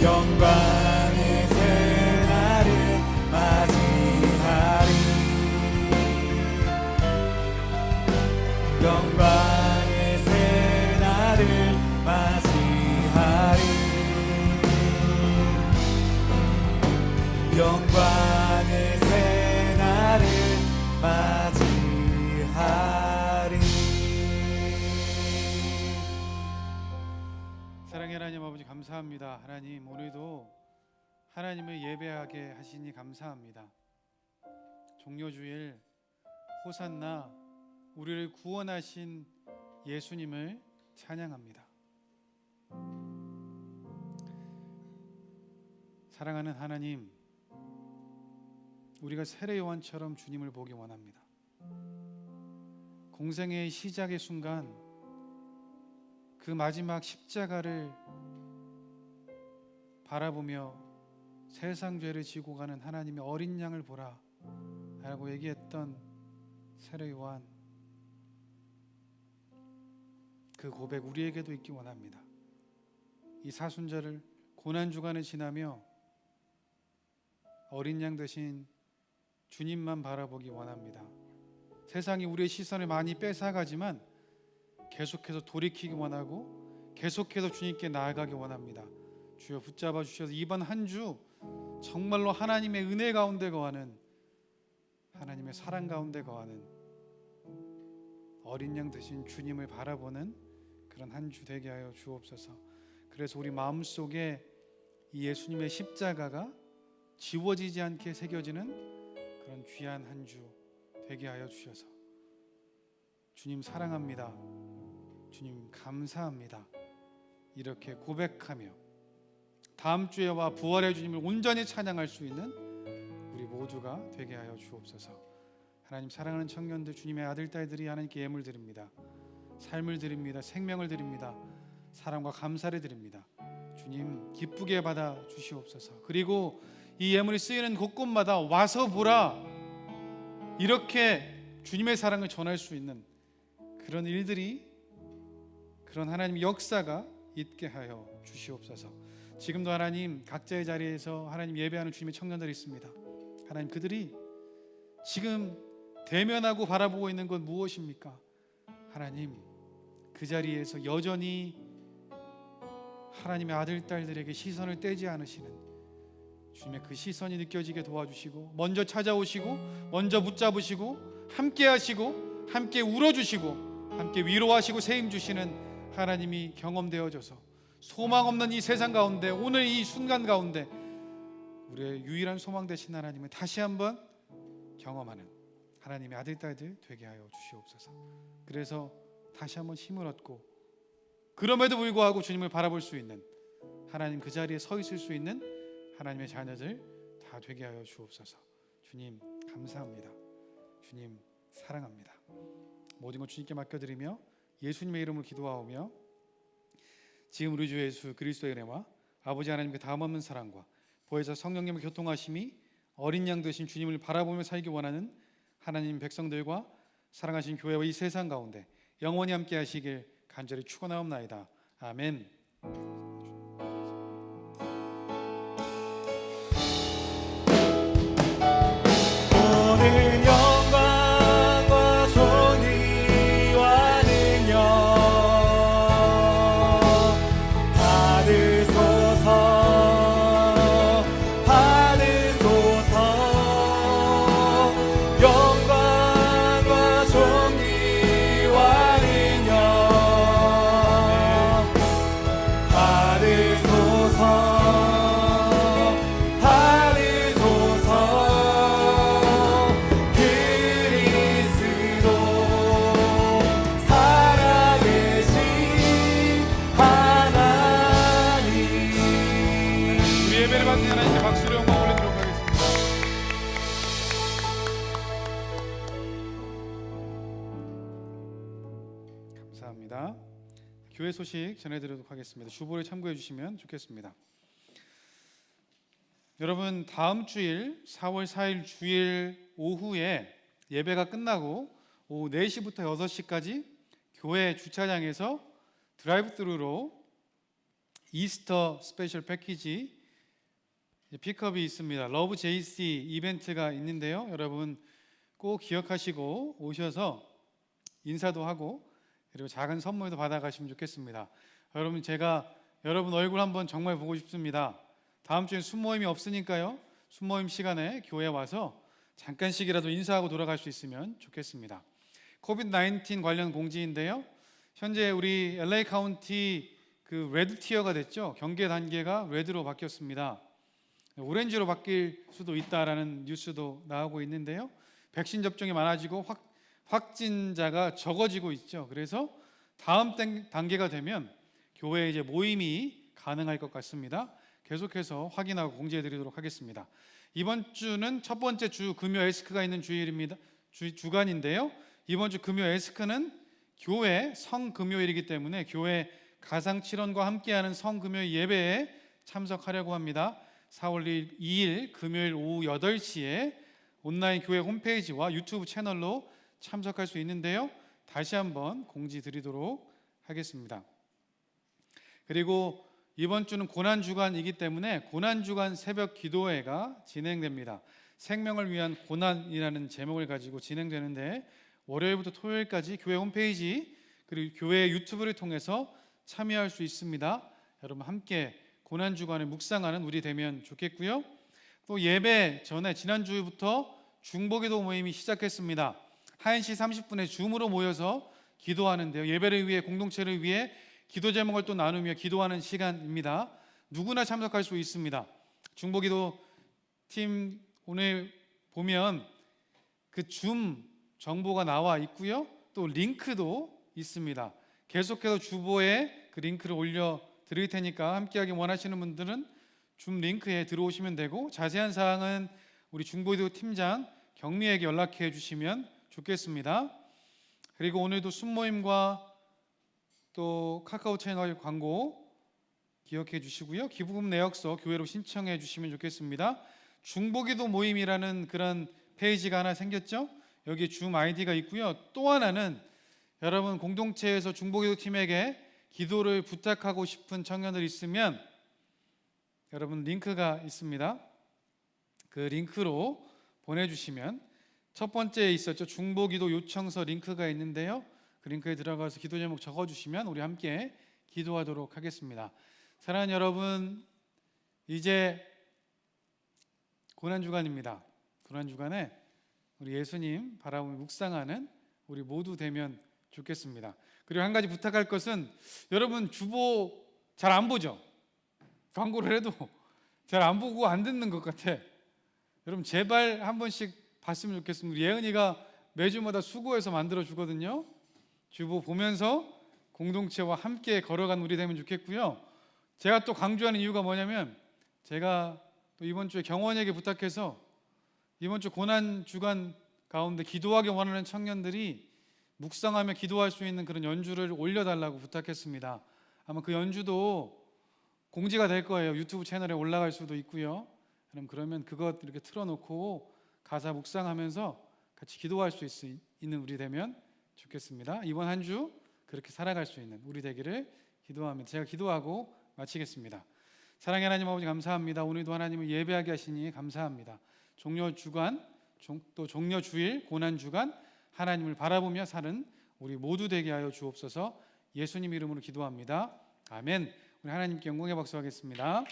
영광의 새날을 맞이하리. 영광의 새날을 맞이하리. 영광의 새날을 맞이하리. 사랑의 하나님 아버지 감사합니다. 하나님 오늘도 하나님을 예배하게 하시니 감사합니다. 종려주일 호산나 우리를 구원하신 예수님을 찬양합니다. 사랑하는 하나님, 우리가 세례 요한처럼 주님을 보기 원합니다. 공생의 시작의 순간 그 마지막 십자가를 바라보며 세상 죄를 지고 가는 하나님의 어린 양을 보라 라고 얘기했던 세례 요한, 그 고백 우리에게도 있기 원합니다. 이 사순절을 고난주간을 지나며 어린 양 되신 주님만 바라보기 원합니다. 세상이 우리의 시선을 많이 뺏어가지만 계속해서 돌이키기 원하고 계속해서 주님께 나아가기 원합니다. 주여 붙잡아 주셔서 이번 한 주 정말로 하나님의 은혜 가운데 거하는, 하나님의 사랑 가운데 거하는 어린 양 되신 주님을 바라보는 그런 한 주 되게 하여 주옵소서. 그래서 우리 마음속에 이 예수님의 십자가가 지워지지 않게 새겨지는 그런 귀한 한 주 되게 하여 주셔서, 주님 사랑합니다, 주님 감사합니다, 이렇게 고백하며 다음 주에와 부활의 주님을 온전히 찬양할 수 있는 우리 모두가 되게 하여 주옵소서. 하나님 사랑하는 청년들, 주님의 아들 딸들이 하나님께 예물 드립니다. 삶을 드립니다. 생명을 드립니다. 사랑과 감사를 드립니다. 주님 기쁘게 받아 주시옵소서. 그리고 이 예물이 쓰이는 곳곳마다 와서 보라, 이렇게 주님의 사랑을 전할 수 있는 그런 일들이, 그런 하나님의 역사가 있게 하여 주시옵소서. 지금도 하나님 각자의 자리에서 하나님 예배하는 주님의 청년들이 있습니다. 하나님 그들이 지금 대면하고 바라보고 있는 건 무엇입니까? 하나님 그 자리에서 여전히 하나님의 아들 딸들에게 시선을 떼지 않으시는 주님의 그 시선이 느껴지게 도와주시고, 먼저 찾아오시고 먼저 붙잡으시고 함께 하시고 함께 울어주시고 함께 위로하시고 세임 주시는 하나님이 경험되어져서 소망 없는 이 세상 가운데, 오늘 이 순간 가운데 우리의 유일한 소망 되신 하나님을 다시 한번 경험하는 하나님의 아들 딸들 되게 하여 주시옵소서. 그래서 다시 한번 힘을 얻고 그럼에도 불구하고 주님을 바라볼 수 있는, 하나님 그 자리에 서 있을 수 있는 하나님의 자녀들 다 되게 하여 주옵소서. 주님 감사합니다. 주님 사랑합니다. 모든 것 주님께 맡겨드리며 예수님의 이름으로 기도하오며, 지금 우리 주 예수 그리스도의 은혜와 아버지 하나님의 다함없는 사랑과 보혜사 성령님의 교통하심이 어린 양 되신 주님을 바라보며 살기 원하는 하나님 백성들과 사랑하신 교회와 이 세상 가운데 영원히 함께 하시길 간절히 축원하옵나이다. 아멘. 모든 영광과 존귀와 능력 받으소서, 받으소서. 영광과 존귀와 능력 받으소서, 예배를 받는 하나님께 박수로 영광 올리도록 하겠습니다. 감사합니다. 교회 소식 전해드리도록 하겠습니다. 주보를 참고해 주시면 좋겠습니다. 여러분, 다음 주일 4월 4일 주일 오후에 예배가 끝나고 오후 4시부터 6시까지 교회 주차장에서 드라이브스루로 이스터 스페셜 패키지 픽업이 있습니다. 러브 JC 이벤트가 있는데요. 여러분 꼭 기억하시고 오셔서 인사도 하고 그리고 작은 선물도 받아가시면 좋겠습니다. 여러분 제가 여러분 얼굴 한번 정말 보고 싶습니다. 다음 주엔 순모임이 없으니까요. 순모임 시간에 교회 와서 잠깐씩이라도 인사하고 돌아갈 수 있으면 좋겠습니다. 코비드-19 관련 공지인데요. 현재 우리 LA 카운티 그 레드 티어가 됐죠. 경계 단계가 레드로 바뀌었습니다. 오렌지로 바뀔 수도 있다라는 뉴스도 나오고 있는데요. 백신 접종이 많아지고 확진자가 적어지고 있죠. 그래서 다음 단계가 되면 교회에 이제 모임이 가능할 것 같습니다. 계속해서 확인하고 공지해 드리도록 하겠습니다. 이번 주는 첫 번째 주 금요 에스크가 있는 주일입니다. 주간인데요. 이번 주 금요 에스크는 교회 성금요일이기 때문에 교회 가상칠언과 함께하는 성금요 예배에 참석하려고 합니다. 4월 2일 금요일 오후 8시에 온라인 교회 홈페이지와 유튜브 채널로 참석할 수 있는데요. 다시 한번 공지 드리도록 하겠습니다. 그리고 이번 주는 고난주간이기 때문에 고난주간 새벽 기도회가 진행됩니다. 생명을 위한 고난이라는 제목을 가지고 진행되는데 월요일부터 토요일까지 교회 홈페이지 그리고 교회 유튜브를 통해서 참여할 수 있습니다. 여러분 함께 고난주간을 묵상하는 우리 되면 좋겠고요. 또 예배 전에 지난주부터 중보기도 모임이 시작했습니다. 1시 30분에 줌으로 모여서 기도하는데요. 예배를 위해 공동체를 위해 기도 제목을 또 나누며 기도하는 시간입니다. 누구나 참석할 수 있습니다. 중보기도 팀 오늘 보면 그 줌 정보가 나와 있고요. 또 링크도 있습니다. 계속해서 주보에 그 링크를 올려 드릴 테니까 함께하기 원하시는 분들은 줌 링크에 들어오시면 되고 자세한 사항은 우리 중보기도 팀장 경미에게 연락해 주시면 좋겠습니다. 그리고 오늘도 순모임과 또 카카오 채널 광고 기억해 주시고요. 기부금 내역서 교회로 신청해 주시면 좋겠습니다. 중보기도 모임이라는 그런 페이지가 하나 생겼죠. 여기에 줌 아이디가 있고요. 또 하나는 여러분 공동체에서 중보기도 팀에게 기도를 부탁하고 싶은 청년들 있으면 여러분 링크가 있습니다. 그 링크로 보내주시면 첫 번째에 있었죠. 중보기도 요청서 링크가 있는데요. 그 링크에 들어가서 기도 제목 적어주시면 우리 함께 기도하도록 하겠습니다. 사랑하는 여러분, 이제 고난주간입니다. 고난주간에 우리 예수님 바라보며 묵상하는 우리 모두 되면 좋겠습니다. 그리고 한 가지 부탁할 것은 여러분 주보 잘 안 보죠? 광고를 해도 잘 안 보고 안 듣는 것 같아. 여러분 제발 한 번씩 봤으면 좋겠습니다. 우리 예은이가 매주마다 수고해서 만들어 주거든요. 주보 보면서 공동체와 함께 걸어간 우리 되면 좋겠고요. 제가 또 강조하는 이유가 뭐냐면 제가 또 이번 주에 경원에게 부탁해서 이번 주 고난 주간 가운데 기도하기 원하는 청년들이 묵상하며 기도할 수 있는 그런 연주를 올려달라고 부탁했습니다. 아마 그 연주도 공지가 될 거예요. 유튜브 채널에 올라갈 수도 있고요. 그러면 그것 이렇게 틀어놓고 가사 묵상하면서 같이 기도할 수 있는 우리 되면 좋겠습니다. 이번 한 주 그렇게 살아갈 수 있는 우리 되기를 기도하며 제가 기도하고 마치겠습니다. 사랑의 하나님 아버지 감사합니다. 오늘도 하나님을 예배하게 하시니 감사합니다. 종려 주간 또 종려 주일 고난 주간 하나님을 바라보며 사는 우리 모두 되게 하여 주옵소서. 예수님 이름으로 기도합니다. 아멘. 우리 하나님께 영광의 박수 하겠습니다.